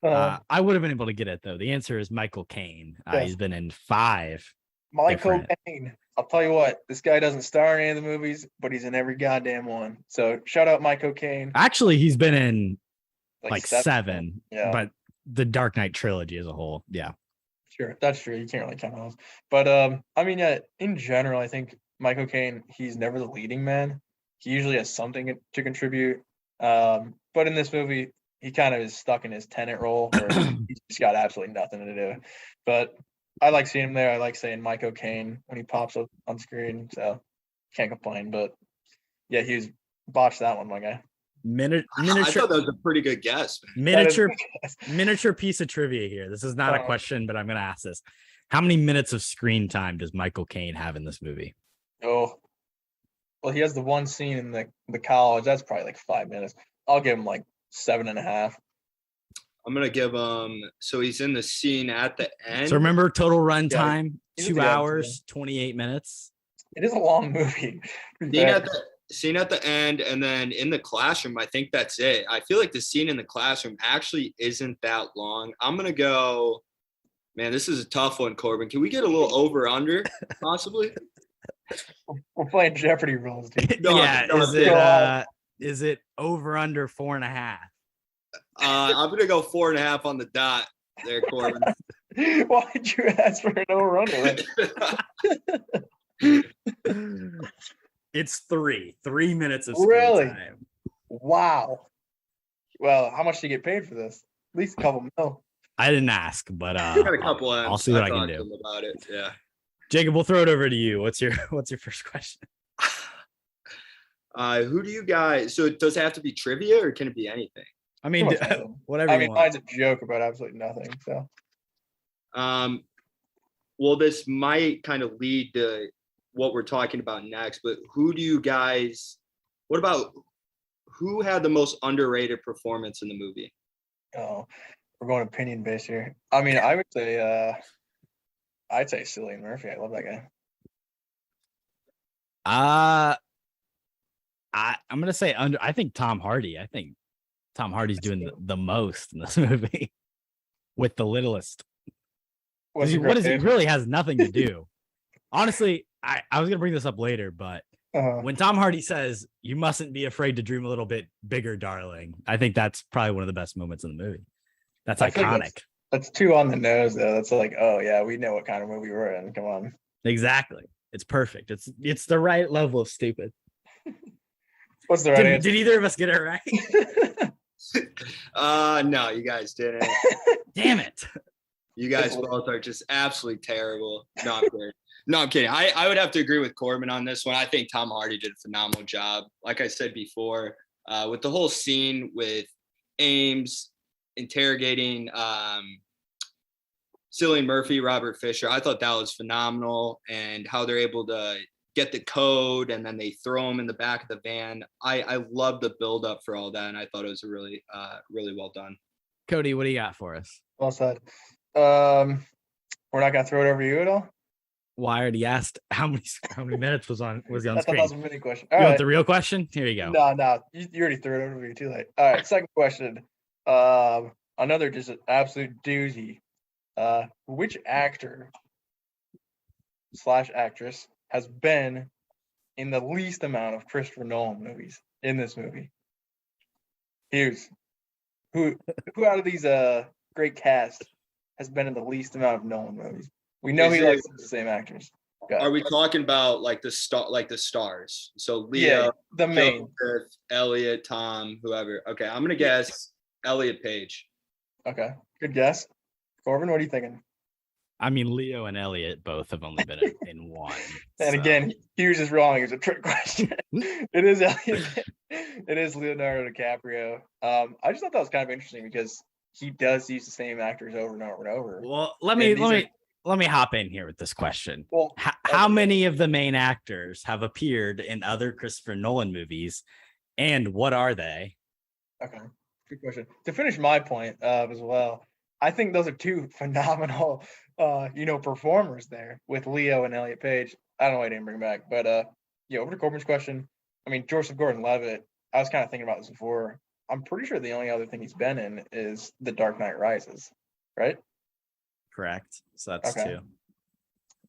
I would have been able to get it though. The answer is Michael Caine. Yes. He's been in 5. Michael Caine. I'll tell you what, this guy doesn't star in any of the movies, but he's in every goddamn one. So shout out Michael Caine. Actually, he's been in like 7, 7. Yeah. but the Dark Knight trilogy as a whole, yeah. Sure, that's true. You can't really count those. But I mean, yeah, in general, I think Michael Caine, he's never the leading man. He usually has something to contribute. But in this movie, he kind of is stuck in his tenant role where he's just got absolutely nothing to do. But I like seeing him there. I like saying Michael Caine when he pops up on screen. So can't complain. But yeah, he was botched that one, my guy. I thought that was a pretty good guess. Miniature piece of trivia here. This is not a question, but I'm going to ask this. How many minutes of screen time does Michael Caine have in this movie? Oh, well, he has the one scene in the college. That's probably like 5 minutes. I'll give him like 7.5. I'm going to give him, so he's in the scene at the end. So remember, total runtime, 2 hours, 28 minutes. It is a long movie. Scene at the end, and then in the classroom, I think that's it. I feel like the scene in the classroom actually isn't that long. I'm going to go, man, this is a tough one, Corbin. Can we get a little over under, possibly? We're playing Jeopardy rules, dude. Is it over under 4.5? I'm going to go 4.5 on the dot there, Corbin. Why did you ask for an over under? It's 3 minutes of screen time. Wow. Well, how much do you get paid for this? At least a couple mil. I didn't ask, but got a couple I'll see what I can do about it. Yeah. Jacob, we'll throw it over to you. What's your first question? Who do you guys? So does it have to be trivia or can it be anything? I mean, whatever. I mean, mine's a joke about absolutely nothing. So. Well, this might kind of lead to what we're talking about next, but who had the most underrated performance in the movie? Oh, we're going opinion based here. I mean, I would say I'd say Cillian Murphy. I love that guy. I'm gonna say I think Tom Hardy. I think Tom Hardy's doing the most in this movie with the littlest. What is it? Really has nothing to do. Honestly, I was gonna bring this up later, but when Tom Hardy says, "You mustn't be afraid to dream a little bit bigger, darling," I think that's probably one of the best moments in the movie. That's iconic. That's too on the nose, though. That's like, oh yeah, we know what kind of movie we're in. Come on. Exactly. It's perfect. It's the right level of stupid. What's the right answer? Did either of us get it right? No, you guys didn't. Damn it. You guys both are just absolutely terrible. No, I'm kidding. No, I'm kidding. I would have to agree with Corbin on this one. I think Tom Hardy did a phenomenal job. Like I said before, with the whole scene with Ames interrogating Cillian Murphy, Robert Fisher, I thought that was phenomenal, and how they're able to get the code and then they throw him in the back of the van. I love the build up for all that, and I thought it was really well done. Kody, what do you got for us? Well said. We're not gonna throw it over to you at all. Well, I already asked how many minutes was on screen. That was a mini question. You want the real question? Here you go. No, you already threw it over to me. Too late. All right, second question. Another just an absolute doozy. Which actor / actress has been in the least amount of Christopher Nolan movies in this movie? Hughes. Who out of these great cast has been in the least amount of Nolan movies? We know he likes the same actors. Are we talking about like the stars? So Leo, yeah, the main, Joseph, Elliot, Tom, whoever. Okay, I'm gonna guess Elliot Page. Okay, good guess. Corbin, what are you thinking? I mean, Leo and Elliot both have only been in one. And again, Hughes is wrong. It's a trick question. It is Elliot. It is Leonardo DiCaprio. I just thought that was kind of interesting because he does use the same actors over and over and over. Well, let me let me hop in here with this question. Well, how many of the main actors have appeared in other Christopher Nolan movies, and what are they? Okay, good question. To finish my point as well, I think those are two phenomenal, performers there with Leo and Elliot Page. I don't know why I didn't bring him back, but over to Corbin's question. I mean, Joseph Gordon-Levitt. I was kind of thinking about this before. I'm pretty sure the only other thing he's been in is The Dark Knight Rises, right? Correct. So that's Okay.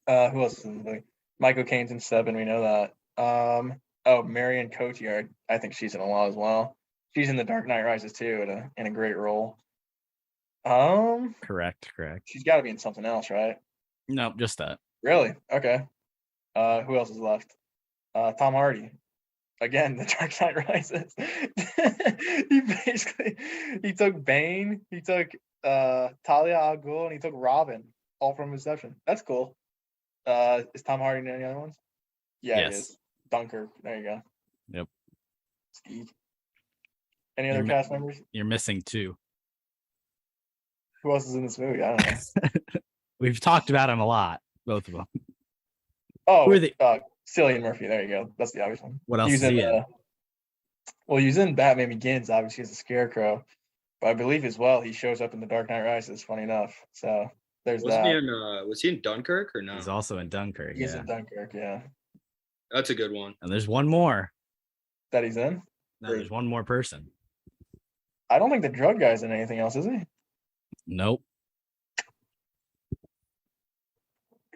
2. Who else is in the movie? Michael Caine's in 7. We know that. Marion Cotillard. I think she's in a lot as well. She's in The Dark Knight Rises too, in a great role. Correct. She's got to be in something else, right? No, just that. Really? Okay. Who else is left? Tom Hardy. Again, The Dark Knight Rises. he took Bane, he took Talia al Ghul, and he took Robin, all from Inception. That's cool. Is Tom Hardy in any other ones? Yeah, yes. He is. Dunkirk. There you go. Yep. Ski. Any other cast members? You're missing 2. Who else is in this movie? I don't know. We've talked about him a lot, both of them. Oh, who are they? Cillian Murphy. There you go. That's the obvious one. What else is he in? He's in Batman Begins, obviously, as a Scarecrow. But I believe as well he shows up in The Dark Knight Rises, funny enough. So there's that. Was he in Dunkirk or no? He's also in Dunkirk. He's in Dunkirk, yeah. That's a good one. And there's one more. That he's in? No, there's one more person. I don't think the drug guy's in anything else, is he? Nope.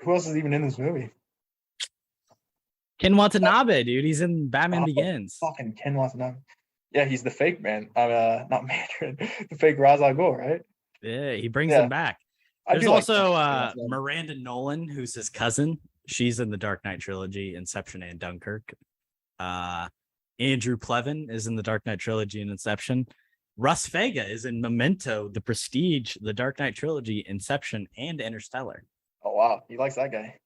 Who else is even in this movie? Ken Watanabe, dude. He's in Batman Begins. Fucking Ken Watanabe. Yeah, he's the fake man. Not Mandarin. The fake Ra's al Ghul, right? Yeah, he brings him back. There's also Miranda Nolan, who's his cousin. She's in the Dark Knight trilogy, Inception and Dunkirk. Andrew Plevin is in the Dark Knight trilogy and Inception. Russ Vega is in Memento, The Prestige, the Dark Knight trilogy, Inception, and Interstellar. Oh wow, he likes that guy.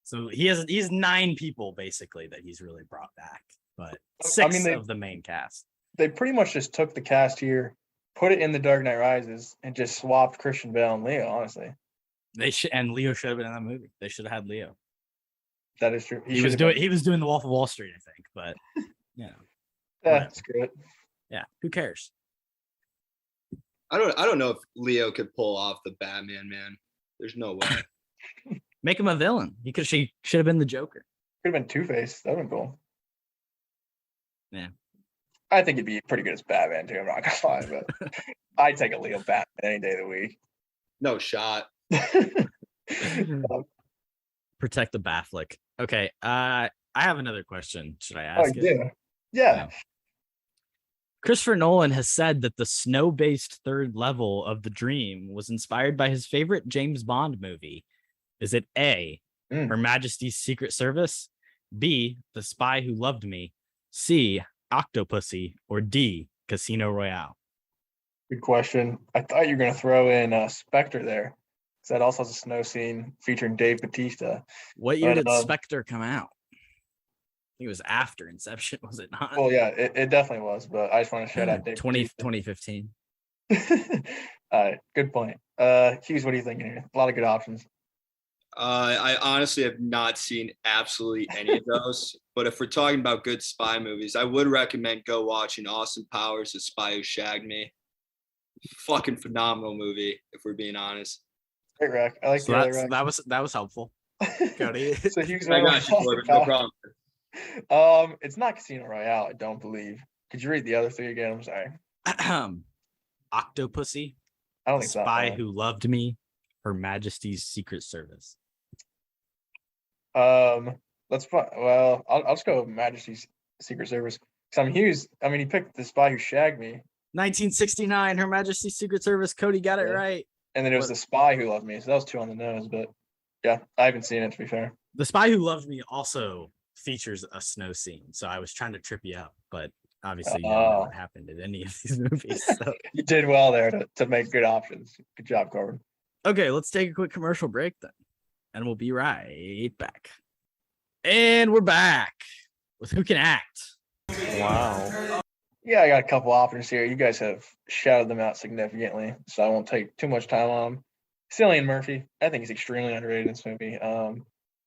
So he's 9 people basically that he's really brought back, but 6 of the main cast. They pretty much just took the cast here, put it in The Dark Knight Rises, and just swapped Christian Bale and Leo. Honestly, and Leo should have been in that movie. They should have had Leo. That is true. He was doing the Wolf of Wall Street, I think, but yeah, screw it. Yeah, who cares? I don't know if Leo could pull off the Batman, man. There's no way. Make him a villain. She should have been the Joker. Could have been Two-Face. That would have been cool. Yeah. I think he'd be pretty good as Batman too. I'm not gonna lie, but I'd take a Leo Batman any day of the week. No shot. Protect the Batflick. Okay. I have another question. Should I ask it? Yeah. Christopher Nolan has said that the snow-based third level of The Dream was inspired by his favorite James Bond movie. Is it A, Her Majesty's Secret Service, B, The Spy Who Loved Me, C, Octopussy, or D, Casino Royale? Good question. I thought you were going to throw in Spectre there, because that also has a snow scene featuring Dave Bautista. What year did Spectre come out? I think it was after Inception, was it not? Well, yeah, it definitely was, but I just want to shout out Dave 2015. All right, good point. Hughes, what are you thinking here? A lot of good options. I honestly have not seen absolutely any of those, but if we're talking about good spy movies, I would recommend go watching Austin Powers' The Spy Who Shagged Me. Fucking phenomenal movie, if we're being honest. Great rec. I like that was helpful. Cody. So Hughes, I got you, Corbin, no problem. It's not Casino Royale, I don't believe. Could you read the other 3 again? I'm sorry. Octopussy. I don't think so. Spy Who Loved Me, Her Majesty's Secret Service. Let's well, I'll just go with Majesty's Secret Service. Because Hughes, he picked The Spy Who Shagged Me. 1969, Her Majesty's Secret Service. Cody got it right. And then it was The Spy Who Loved Me. So that was 2 on the nose, but yeah, I haven't seen it, to be fair. The Spy Who Loved Me also features a snow scene. So I was trying to trip you up, but obviously you don't know what happened in any of these movies. So. You did well there to make good options. Good job, Corbin. Okay, let's take a quick commercial break then. And we'll be right back. And we're back with Who Can Act. Wow. Yeah, I got a couple options here. You guys have shouted them out significantly, so I won't take too much time on them. Cillian Murphy, I think he's extremely underrated in this movie.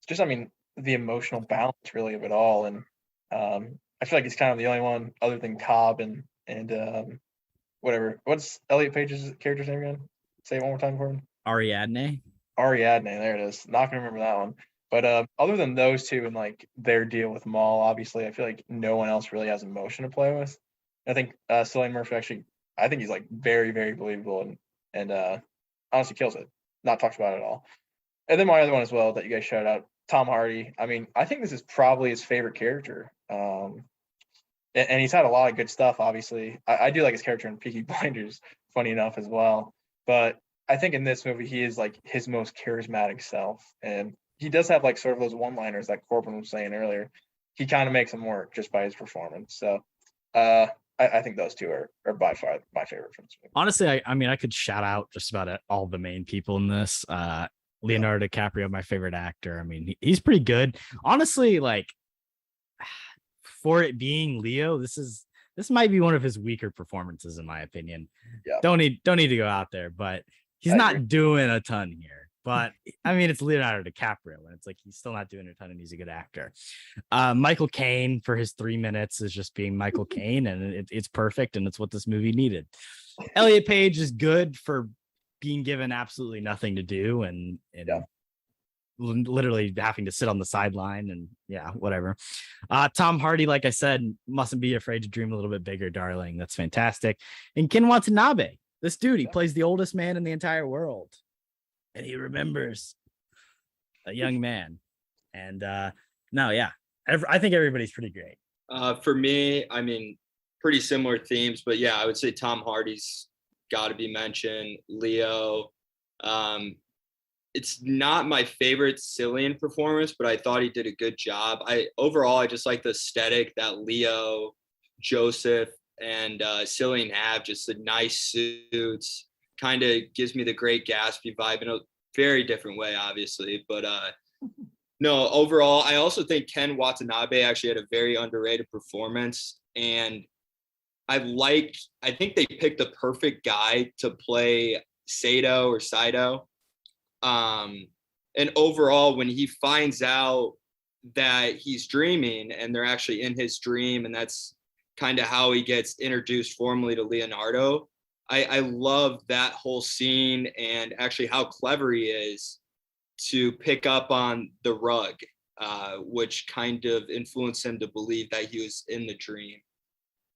Just, I mean, the emotional balance really of it all, and I feel like he's kind of the only one other than Cobb and whatever. What's Elliot Page's character's name again? Say it one more time for him. Ariadne. Ariadne, there it is. Not gonna remember that one. But other than those two and like their deal with Maul, obviously, I feel like no one else really has emotion to play with. I think Cillian Murphy actually, I think he's like very, very believable and honestly kills it. Not talked about at all. And then my other one as well that you guys shouted out, Tom Hardy. I mean, I think this is probably his favorite character. And he's had a lot of good stuff, obviously. I do like his character in Peaky Blinders, funny enough as well. But I think in this movie, he is like his most charismatic self. And he does have like sort of those one-liners that Korbin was saying earlier. He kind of makes them work just by his performance. So I think those two are by far my favorite from this movie. Honestly, I mean, I could shout out just about all the main people in this. Leonardo DiCaprio, my favorite actor. I mean, he's pretty good. Honestly, like for it being Leo, this might be one of his weaker performances in my opinion. Yeah. Don't need to go out there, but he's not doing a ton here. But I mean, it's Leonardo DiCaprio, and it's like he's still not doing a ton, and he's a good actor. Michael Caine for his 3 minutes is just being Michael Caine, and it's perfect, and it's what this movie needed. Elliot Page is good for being given absolutely nothing to do, and literally having to sit on the sideline, and whatever. Tom Hardy, like I said, mustn't be afraid to dream a little bit bigger, darling. That's fantastic. And Ken Watanabe, this dude, he plays the oldest man in the entire world. And he remembers a young man. And I think everybody's pretty great. For me, I mean, pretty similar themes, but yeah, I would say Tom Hardy's got to be mentioned. Leo. It's not my favorite Cillian performance, but I thought he did a good job. I just like the aesthetic that Leo, Joseph, and Cillian have, just the nice suits. Kind of gives me the Great Gatsby vibe in a very different way, obviously. But no, overall, I also think Ken Watanabe actually had a very underrated performance. And I think they picked the perfect guy to play Saito. And overall, when he finds out that he's dreaming and they're actually in his dream, and that's kind of how he gets introduced formally to Leonardo, I love that whole scene and actually how clever he is to pick up on the rug, which kind of influenced him to believe that he was in the dream.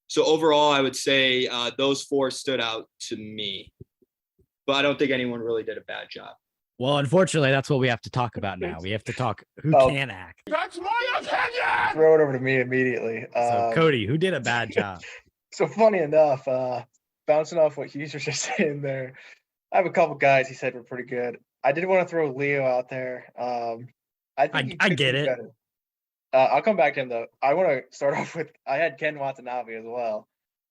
So overall, I would say those four stood out to me, but I don't think anyone really did a bad job. Well, unfortunately, that's what we have to talk about now. We have to talk who can act. That's my opinion! Throw it over to me immediately. So Kody, who did a bad job? So funny enough, bouncing off what Hughes was just saying there, I have a couple guys he said were pretty good. I did want to throw Leo out there. I get it. Better. I'll come back to him though. I want to start off with I had Ken Watanabe as well,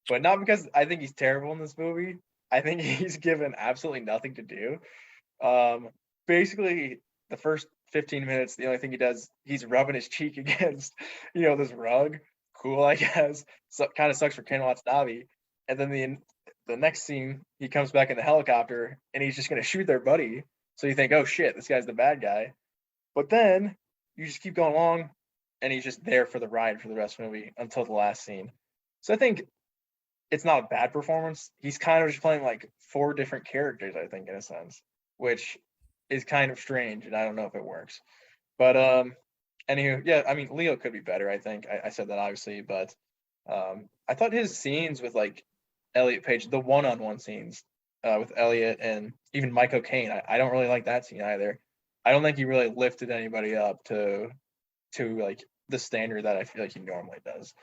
but not because I think he's terrible in this movie. I think he's given absolutely nothing to do. Basically, the first 15 minutes, the only thing he does, he's rubbing his cheek against, this rug. Cool, I guess. So kind of sucks for Ken Watanabe. And then the next scene, he comes back in the helicopter and he's just gonna shoot their buddy. So you think, oh shit, this guy's the bad guy. But then you just keep going along, and he's just there for the ride for the rest of the movie until the last scene. So I think it's not a bad performance. He's kind of just playing like four different characters, I think, in a sense, which is kind of strange, and I don't know if it works. But anywho, yeah, I mean, Leo could be better, I think. I said that obviously, but I thought his scenes with like Elliot Page, the one-on-one scenes with Elliot and even Michael Caine, I don't really like that scene either. I don't think he really lifted anybody up to like the standard that I feel like he normally does.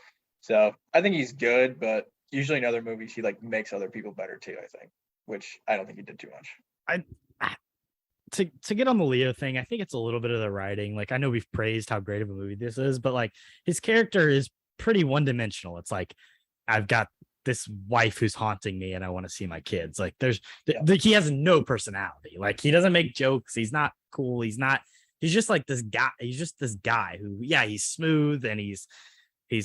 So I think he's good, but usually in other movies he like makes other people better too, I think, which I don't think he did too much. To get on the Leo thing, I think it's a little bit of the writing. Like, I know we've praised how great of a movie this is, but like his character is pretty one-dimensional. It's like, I've got this wife who's haunting me and I want to see my kids. Like he has no personality. Like, he doesn't make jokes. He's not cool. He's just like this guy. He's just this guy who, he's smooth and he's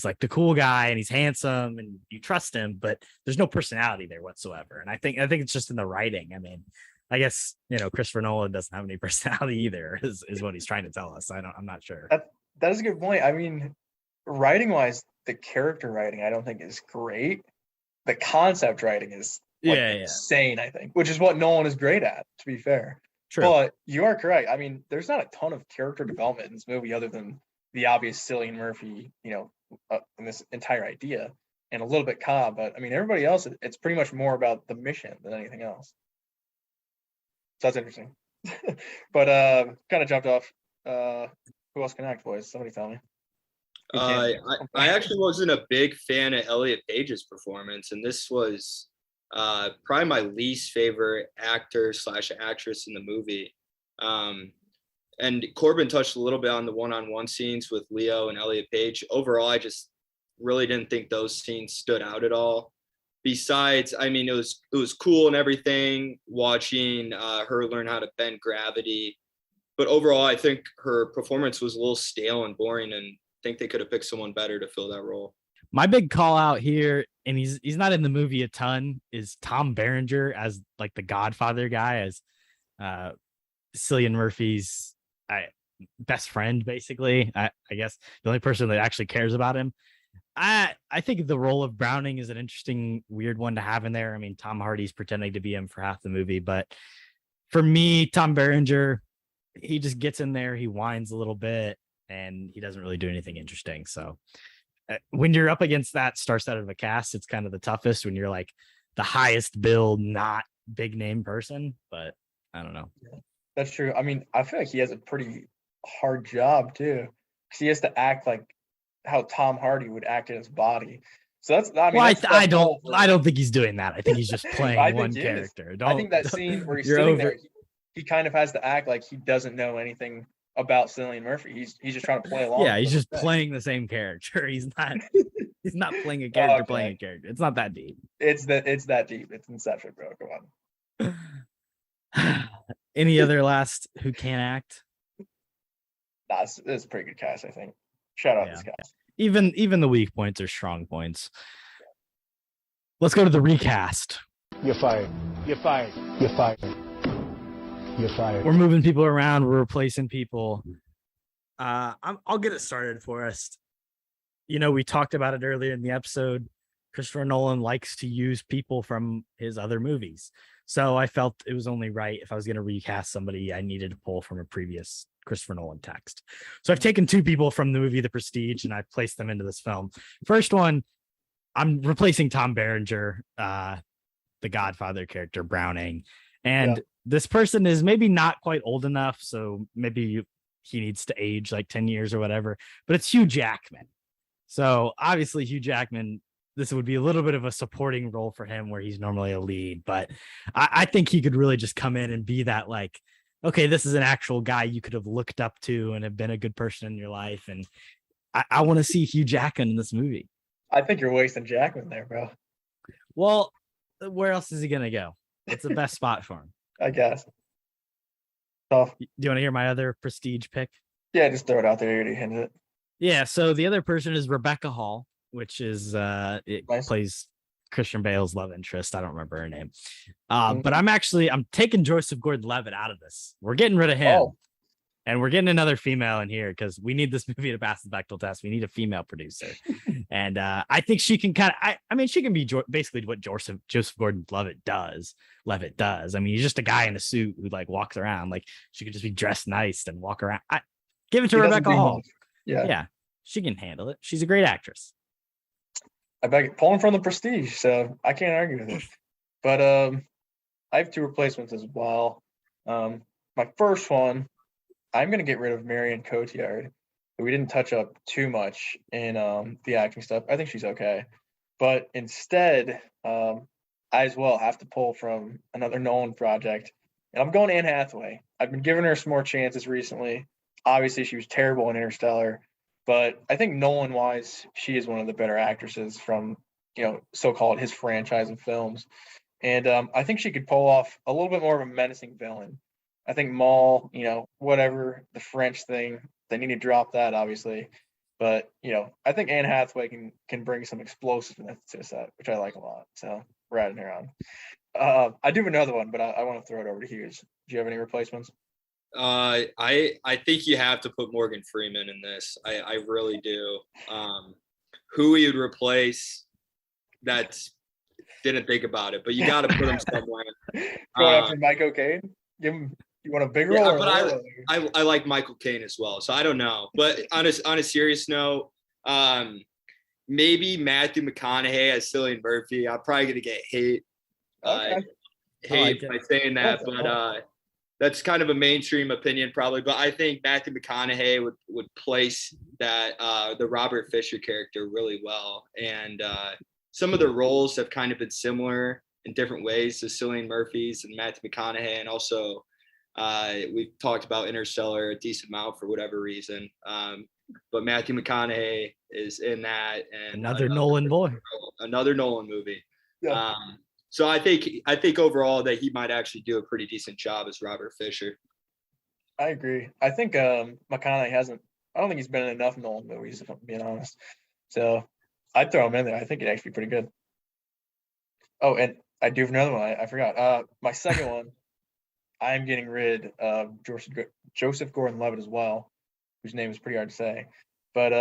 like the cool guy and he's handsome and you trust him, but there's no personality there whatsoever. And I think it's just in the writing. I mean, I guess, Christopher Nolan doesn't have any personality either, is what he's trying to tell us. I'm not sure. That is a good point. I mean, writing wise, the character writing I don't think is great. The concept writing is insane, I think, which is what Nolan is great at, to be fair. True. But you are correct. I mean, there's not a ton of character development in this movie other than the obvious Cillian Murphy, in this entire idea, and a little bit Cobb. But I mean, everybody else, it's pretty much more about the mission than anything else. So that's interesting. But kind of jumped off. Who else can act, boys? Somebody tell me. I actually wasn't a big fan of Elliot Page's performance, and this was probably my least favorite actor / actress in the movie. And Korbin touched a little bit on the one-on-one scenes with Leo and Elliot Page. Overall, I just really didn't think those scenes stood out at all. Besides, I mean, it was cool and everything watching her learn how to bend gravity. But overall, I think her performance was a little stale and boring, and I think they could have picked someone better to fill that role. My big call out here, and he's not in the movie a ton, is Tom Berenger as like the Godfather guy, as Cillian Murphy's best friend, basically. I guess the only person that actually cares about him. I think the role of Browning is an interesting, weird one to have in there. I mean, Tom Hardy's pretending to be him for half the movie, but for me, Tom Berenger, he just gets in there, he whines a little bit, and he doesn't really do anything interesting. So when you're up against that star-set of a cast, it's kind of the toughest when you're like the highest build, not big name person. But I don't know. Yeah, that's true. I mean, I feel like he has a pretty hard job too, because he has to act like how Tom Hardy would act in his body. So that's. I mean, I don't think he's doing that. I think he's just playing one character. I think that scene where he's sitting there, he kind of has to act like he doesn't know anything about Cillian Murphy. He's just trying to play along. Yeah, he's just playing the same character. He's not playing a character playing a character. It's not that deep. It's that deep. It's Inception, bro. Come on. Any other last who can't act? Nah, it's a pretty good cast, I think. Shout out this cast. Even the weak points are strong points. Let's go to the recast. You're fired. You're fired. You're fired. You're fired. We're moving people around. We're replacing people. I'll get it started for us. We talked about it earlier in the episode. Christopher Nolan likes to use people from his other movies. So I felt it was only right if I was going to recast somebody, I needed to pull from a previous Christopher Nolan text. So I've taken two people from the movie The Prestige and I've placed them into this film. First one, I'm replacing Tom Berenger, the Godfather character, Browning. And this person is maybe not quite old enough, so maybe he needs to age like 10 years or whatever, but it's Hugh Jackman. So obviously Hugh Jackman, this would be a little bit of a supporting role for him where he's normally a lead, but I think he could really just come in and be that, like, okay, this is an actual guy you could have looked up to and have been a good person in your life. And I want to see Hugh Jackman in this movie. I think you're wasting Jackman there, bro. Well, where else is he going to go? It's the best spot for him, I guess. Tough. Do you want to hear my other Prestige pick? Yeah, just throw it out there. You already hinted it. Yeah, so the other person is Rebecca Hall, which is plays Christian Bale's love interest. I don't remember her name. But I'm taking Joseph Gordon-Levitt out of this. We're getting rid of him. And we're getting another female in here because we need this movie to pass the Bechdel test. We need a female producer. And I think she can she can be basically what Joseph Gordon-Levitt does. I mean, he's just a guy in a suit who like walks around. Like she could just be dressed nice and walk around. Give it to Rebecca Hall. Yeah, she can handle it. She's a great actress. I beg pulling from The Prestige, so I can't argue with it. But I have two replacements as well. My first one, I'm going to get rid of Marion Cotillard. We didn't touch up too much in the acting stuff. I think she's okay. But instead, I as well have to pull from another Nolan project. And I'm going Anne Hathaway. I've been giving her some more chances recently. Obviously, she was terrible in Interstellar. But I think Nolan-wise, she is one of the better actresses from, so-called his franchise of films. And I think she could pull off a little bit more of a menacing villain. I think Maul, whatever, the French thing, they need to drop that, obviously. But, I think Anne Hathaway can bring some explosiveness to the set, which I like a lot. So we're adding her on. I do have another one, but I want to throw it over to Hughes. Do you have any replacements? I think you have to put Morgan Freeman in this. I really do. Who he would replace, didn't think about it, but you got to put him somewhere. Going after Michael Caine? Give him. You want a big role? Yeah, but I like Michael Caine as well, so I don't know. But on a serious note, maybe Matthew McConaughey as Cillian Murphy. I'm probably gonna get hate by saying that, but that's kind of a mainstream opinion probably. But I think Matthew McConaughey would place that the Robert Fisher character really well, and some of the roles have kind of been similar in different ways to Cillian Murphy's and Matthew McConaughey, and also we've talked about Interstellar a decent amount for whatever reason. But Matthew McConaughey is in that, and another Nolan boy, another Nolan movie. Yeah. So I think overall that he might actually do a pretty decent job as Robert Fisher. I agree. I think McConaughey hasn't. I don't think he's been in enough Nolan movies, if I'm being honest. So I'd throw him in there. I think it'd actually be pretty good. Oh, and I do have another one. I forgot. My second one. I am getting rid of Joseph Gordon-Levitt as well, whose name is pretty hard to say. But,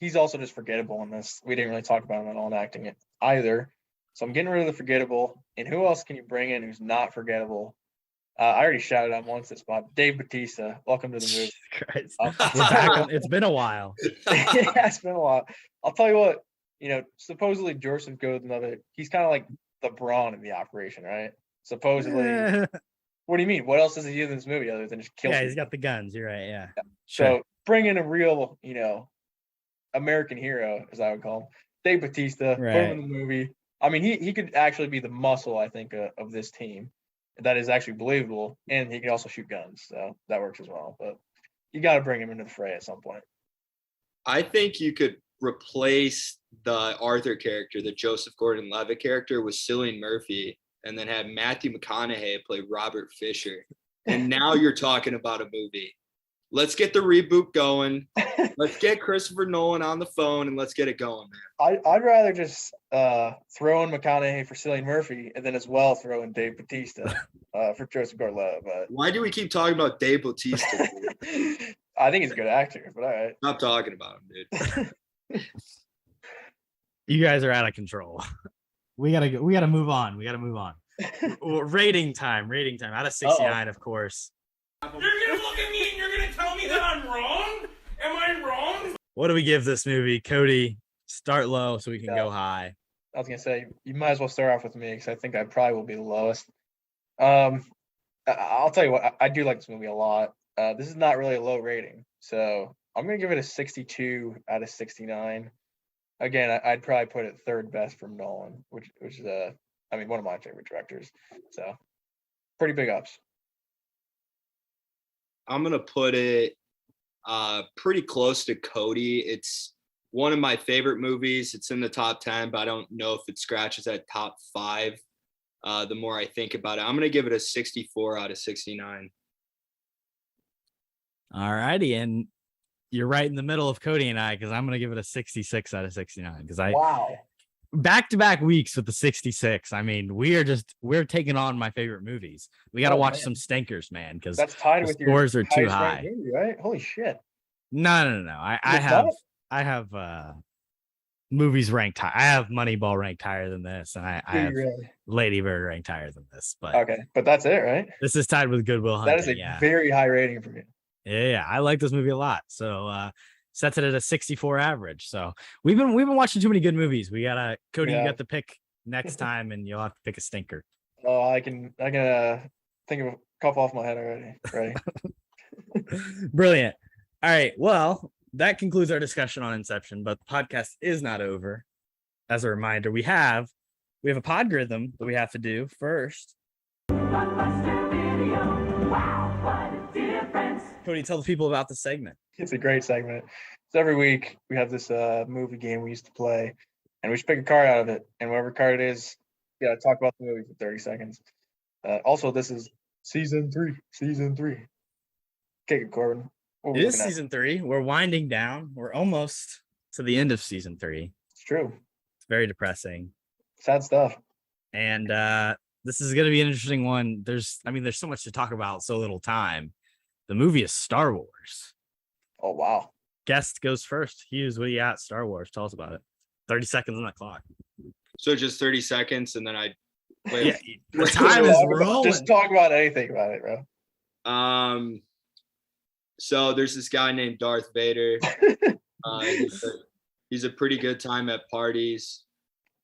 he's also just forgettable in this. We didn't really talk about him at all in acting it either. So I'm getting rid of the forgettable. And who else can you bring in who's not forgettable? I already shouted out once this spot. Dave Bautista. Welcome to the movie. Christ. We're back. It's been a while. Yeah, it's been a while. I'll tell you what, supposedly Joseph Gordon-Levitt, he's kind of like the brawn in the operation, right? Supposedly. What do you mean? What else does he do in this movie other than just kill? Yeah, he's got the guns. You're right. Yeah. Sure. So bring in a real, American hero, as I would call him, Dave Bautista. Put him in the movie. I mean, he could actually be the muscle, I think, of this team. That is actually believable, and he can also shoot guns, so that works as well. But you got to bring him into the fray at some point. I think you could replace the Arthur character, the Joseph Gordon-Levitt character, with Cillian Murphy, and then have Matthew McConaughey play Robert Fisher. And now you're talking about a movie. Let's get the reboot going. Let's get Christopher Nolan on the phone and let's get it going, man. I'd rather just throw in McConaughey for Cillian Murphy and then as well throw in Dave Bautista for Joseph Gordon-Levitt. But why do we keep talking about Dave Bautista? I think he's a good actor, but all right. Stop talking about him, dude. You guys are out of control. We gotta move on. Rating time out of 69. Of course. You're gonna look at me and you're gonna tell me that I'm wrong? Am I wrong? What do we give this movie? Cody, start low so we can go high. I was gonna say you might as well start off with me because I think I probably will be the lowest. I'll tell you what, I do like this movie a lot. This is not really a low rating, so I'm gonna give it a 62 out of 69. Again, I'd probably put it third best from Nolan, which is one of my favorite directors. So pretty big ups. I'm gonna put it pretty close to Kody. It's one of my favorite movies. It's in the top 10, but I don't know if it scratches at top 5. The more I think about it, I'm gonna give it a 64 out of 69. All righty, and you're right in the middle of Cody and I, because I'm gonna give it a 66 out of 69. Because back-to-back weeks with the 66. I mean, we're taking on my favorhave movies. We got to watch some stinkers, man, because that's tied with scores are too high. Movie, right? Holy shit! No. I have movies ranked high. I have Moneyball ranked higher than this, and I have Lady Bird ranked higher than this. But okay, but that's it, right? This is tied with Good Will Hunting. That is a very high rating for me. Yeah, I like this movie a lot. So sets it at a 64 average. So we've been watching too many good movies. We gotta Cody, you got the pick next time, and you'll have to pick a stinker. Oh, I can think of a couple off my head already. Ready? Brilliant. All right. Well, that concludes our discussion on Inception, but the podcast is not over. As a reminder, we have a Podgorithm that we have to do first. Cody, tell the people about the segment. It's a great segment. So every week we have this movie game we used to play, and we just pick a card out of it, and whatever card it is, talk about the movie for 30 seconds. Also, this is season 3. Jacob Hughes. It is season 3. We're winding down. We're almost to the end of season 3. It's true. It's very depressing. Sad stuff. And this is going to be an interesting one. There's so much to talk about, so little time. The movie is Star Wars. Oh, wow. Guest goes first. Hughes, what do you got? Star Wars. Tell us about it. 30 seconds on that clock. So just 30 seconds, and then I wait. Yeah, the time is rolling. Just talk about anything about it, bro. So there's this guy named Darth Vader. He's a pretty good time at parties.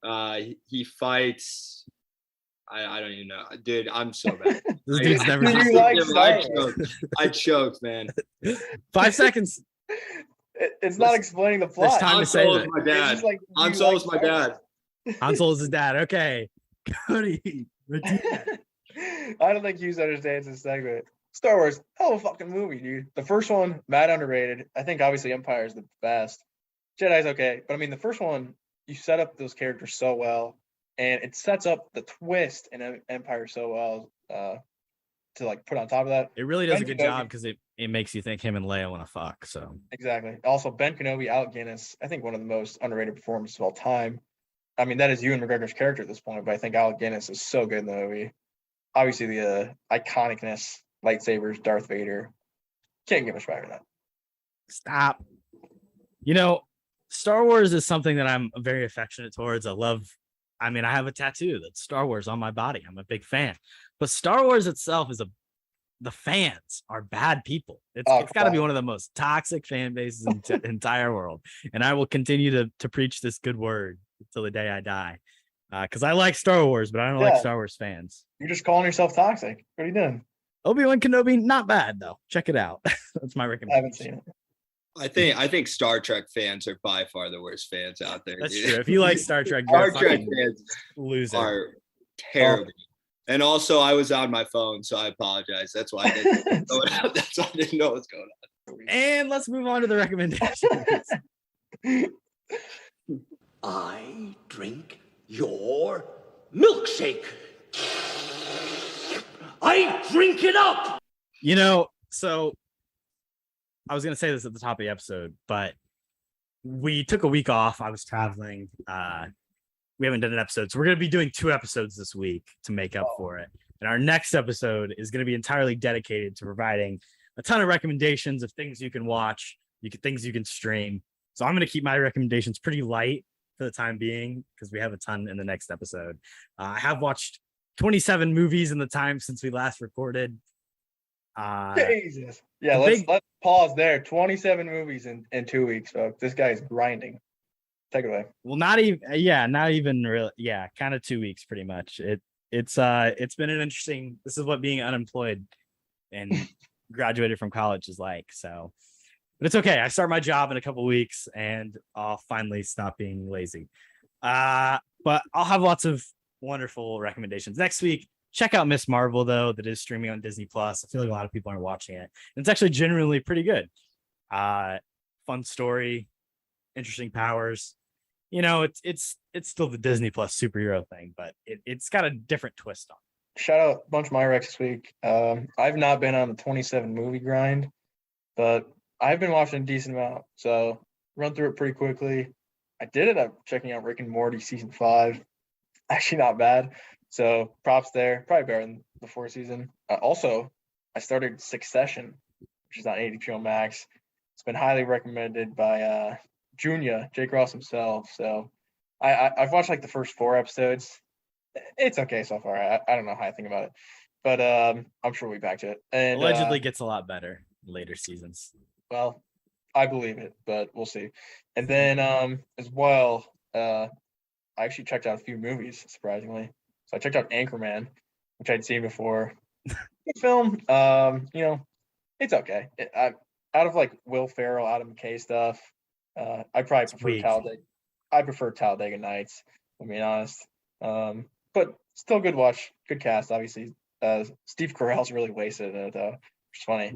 He fights. I don't even know, dude. I'm so bad. This dude's never. I choked, man. 5 seconds. It's not explaining the plot. There's time to say that. My dad. Han Solo's my dad. Han Solo's his dad. Okay. Kody. I don't think Hughes understands this segment. Star Wars, hell of a fucking movie, dude. The first one, mad underrated. I think obviously Empire is the best. Jedi's okay, but I mean the first one, you set up those characters so well, and it sets up the twist in Empire so well to like put on top of that. It really does a good job because it makes you think him and Leia want to fuck. So exactly. Also, Ben Kenobi, Alec Guinness, I think one of the most underrated performances of all time. I mean, that is Ewan McGregor's character at this point, but I think Alec Guinness is so good in the movie. Obviously, the iconicness, lightsabers, Darth Vader. Can't get much better than that. Stop. You know, Star Wars is something that I'm very affectionate towards. I have a tattoo that's Star Wars on my body. I'm a big fan. But Star Wars itself is the fans are bad people. It's got to be one of the most toxic fan bases in the entire world. And I will continue to preach this good word until the day I die. Because I like Star Wars, but I don't like Star Wars fans. You're just calling yourself toxic. What are you doing? Obi-Wan Kenobi, not bad though. Check it out. That's my recommendation. I haven't seen it. I think Star Trek fans are by far the worst fans out there. That's dude. true. If you like Star Trek, Star Trek fans are terrible. And also, I was on my phone, so I apologize. That's why I didn't know. That's why I didn't know what's going on. And let's move on to the recommendations. I drink your milkshake. I drink it up. You know, so I was going to say this at the top of the episode, but we took a week off. I was traveling. We haven't done an episode. So we're going to be doing 2 episodes this week to make up for it. And our next episode is going to be entirely dedicated to providing a ton of recommendations of things you can watch, things you can stream. So I'm going to keep my recommendations pretty light for the time being because we have a ton in the next episode. I have watched 27 movies in the time since we last recorded. Jesus. Yeah, let's pause there. 27 movies in 2 weeks, folks. This guy's grinding. Take it away. Well, not even really. Yeah, kind of 2 weeks pretty much. It's been an interesting. This is what being unemployed and graduated from college is like. So, but it's okay. I start my job in a couple weeks and I'll finally stop being lazy. But I'll have lots of wonderful recommendations next week. Check out Miss Marvel though, that is streaming on Disney Plus. I feel like a lot of people aren't watching it. And it's actually genuinely pretty good. Fun story, interesting powers. You know, it's still the Disney Plus superhero thing, but it's got a different twist on it. Shout out a bunch of my recs this week. I've not been on the 27 movie grind, but I've been watching a decent amount. So run through it pretty quickly. I did it. I'm checking out Rick and Morty season 5. Actually not bad. So props there. Probably better than the 4th season. Also, I started Succession, which is on HBO Max. It's been highly recommended by Junior, Jake Ross himself. So I've watched like the first 4 episodes. It's okay so far. I don't know how I think about it, but I'm sure we'll be back to it. And allegedly gets a lot better in later seasons. Well, I believe it, but we'll see. And then as well, I actually checked out a few movies, surprisingly. So I checked out Anchorman, which I'd seen before. Good film. You know, it's okay. Out of like Will Ferrell, Adam McKay stuff, I probably prefer Talladega. I prefer Talladega Nights, if I'm being honest. But still good watch. Good cast, obviously. Steve Carell's really wasted in it, though, which is funny.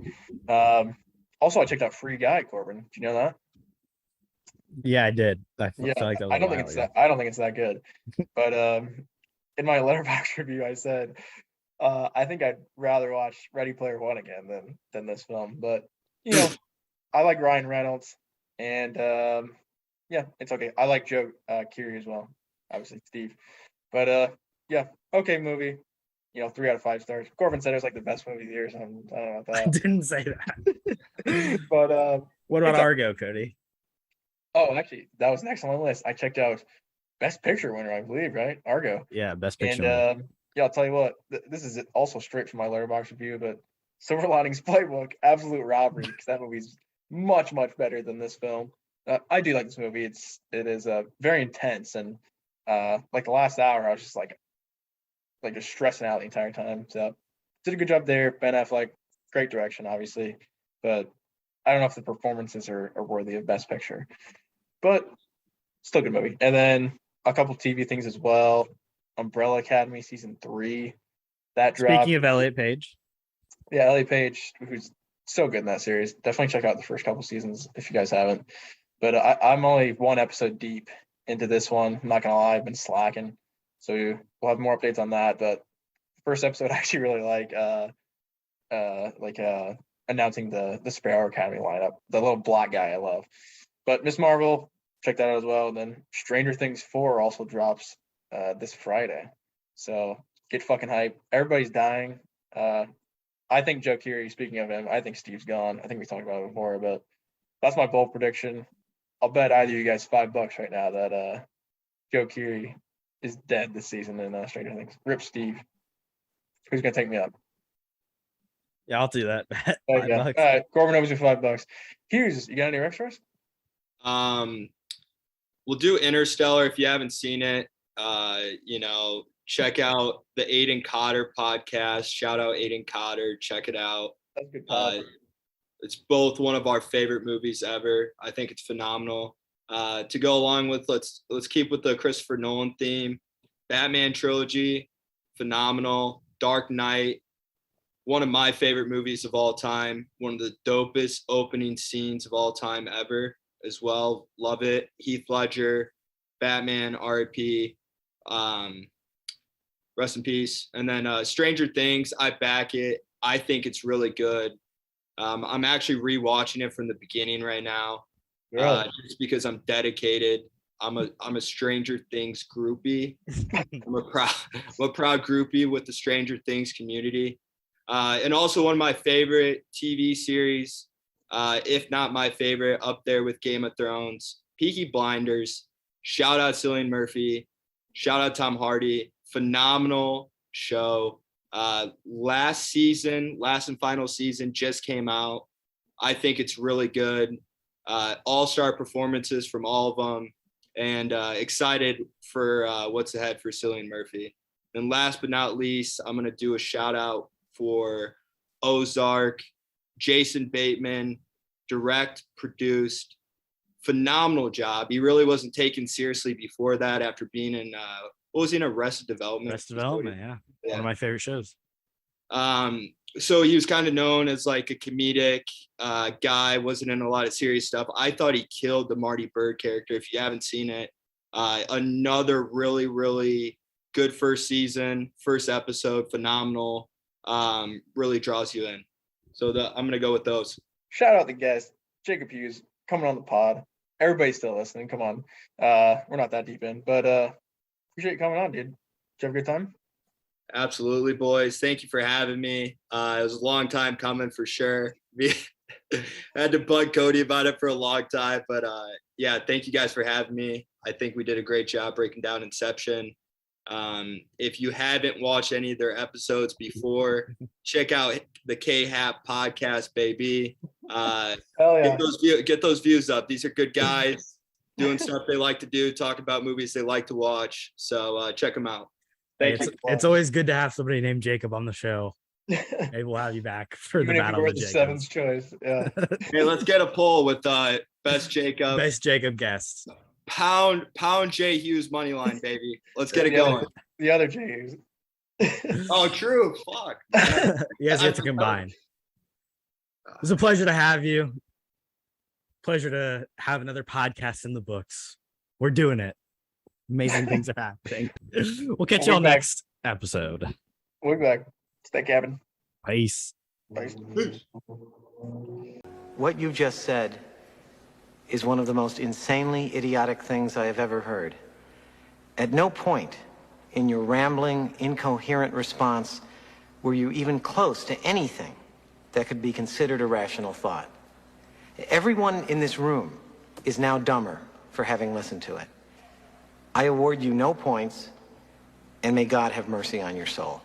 Also, I checked out Free Guy, Korbin. Did you know that? Yeah, I did. I feel like that was I don't think it's that good. But in my Letterboxd review, I said I think I'd rather watch Ready Player One again than this film. But you know, I like Ryan Reynolds, and yeah, it's okay. I like Joe Keery as well, obviously Steve. But yeah, okay movie. 3 out of 5 stars. Corbin said it was like the best movie of the year, so I don't know about that. I didn't say that. But what about Argo, Kody? Oh, actually, that was next on my list. I checked out Best Picture winner, I believe, right? Argo. Yeah, Best Picture. And yeah, I'll tell you what. This is also straight from my Letterboxd review, but Silver Linings Playbook, absolute robbery, because that movie's much better than this film. I do like this movie. It is very intense, and like the last hour, I was just like just stressing out the entire time. So did a good job there. Ben Affleck, great direction, obviously, but I don't know if the performances are worthy of Best Picture, but still a good movie. And then a couple TV things as well. Umbrella Academy season 3, that dropped. Speaking of Elliot Page, yeah, Elliot Page, who's so good in that series. Definitely check out the first couple seasons if you guys haven't. But I'm only one episode deep into this one. I'm not gonna lie, I've been slacking. So we'll have more updates on that. But the first episode I actually really like announcing the Superhero Academy lineup. The little black guy I love. But Miss Marvel, check that out as well. And then Stranger Things 4 also drops this Friday. So get fucking hype. Everybody's dying. I think Joe Keery, speaking of him, I think Steve's gone. I think we talked about it before, but that's my bold prediction. I'll bet either of you guys $5 right now that Joe Keery is dead this season in Stranger Things. Rip Steve. Who's gonna take me up? Yeah, I'll do that. All right, Corbin owes you $5. Hughes, you got any recs for us? We'll do Interstellar if you haven't seen it. Check out the Aiden Cotter podcast. Shout out Aiden Cotter. Check it out. That's a good podcast. It's both one of our favorite movies ever. I think it's phenomenal. To go along with, let's keep with the Christopher Nolan theme. Batman trilogy, phenomenal. Dark Knight, one of my favorite movies of all time. One of the dopest opening scenes of all time ever as well. Love it. Heath Ledger, Batman, R.I.P. Rest in peace. And then Stranger Things, I back it. I think it's really good. I'm actually rewatching it from the beginning right now, just because I'm dedicated. I'm a Stranger Things groupie. I'm a proud groupie with the Stranger Things community, and also one of my favorite TV series, if not my favorite, up there with Game of Thrones, Peaky Blinders. Shout out Cillian Murphy. Shout out Tom Hardy. Phenomenal show. Last and final season just came out. I think it's really good. All-star performances from all of them, and excited for what's ahead for Cillian Murphy. And last but not least, I'm going to do a shout out for Ozark. Jason Bateman, direct, produced, phenomenal job. He really wasn't taken seriously before that after being in what was he in Arrested Development? Arrested Development, yeah. One of my favorite shows. So he was kind of known as like a comedic guy, wasn't in a lot of serious stuff. I thought he killed the Marty Byrde character. If you haven't seen it, another really, really good first season, first episode, phenomenal. Really draws you in. So I'm going to go with those. Shout out the guest, Jacob Hughes, coming on the pod. Everybody's still listening. Come on. We're not that deep in, but appreciate you coming on, dude. Did you have a good time? Absolutely, boys. Thank you for having me. It was a long time coming for sure. I had to bug Kody about it for a long time, but yeah, thank you guys for having me. I think we did a great job breaking down Inception. If you haven't watched any of their episodes before, check out the KHAP podcast, baby. Hell yeah. Get those views up. These are good guys doing stuff they like to do, talk about movies they like to watch. So check them out. It's always good to have somebody named Jacob on the show. Maybe we'll have you back for Even the if battle you were of the Jacobs. seventh choice. Yeah. Hey, let's get a poll with best Jacob. Best Jacob guest. Pound J Hughes money line, baby. Let's get it going. The other J Hughes. Oh, true. Fuck. You guys get to combine. It was a pleasure to have you. Pleasure to have another podcast in the books. We're doing it. Amazing things are happening. We'll catch you all next episode. We'll be back. Stay cabin. Peace. Peace. What you just said is one of the most insanely idiotic things I have ever heard. At no point in your rambling, incoherent response were you even close to anything that could be considered a rational thought. Everyone in this room is now dumber for having listened to it. I award you no points, and may God have mercy on your soul.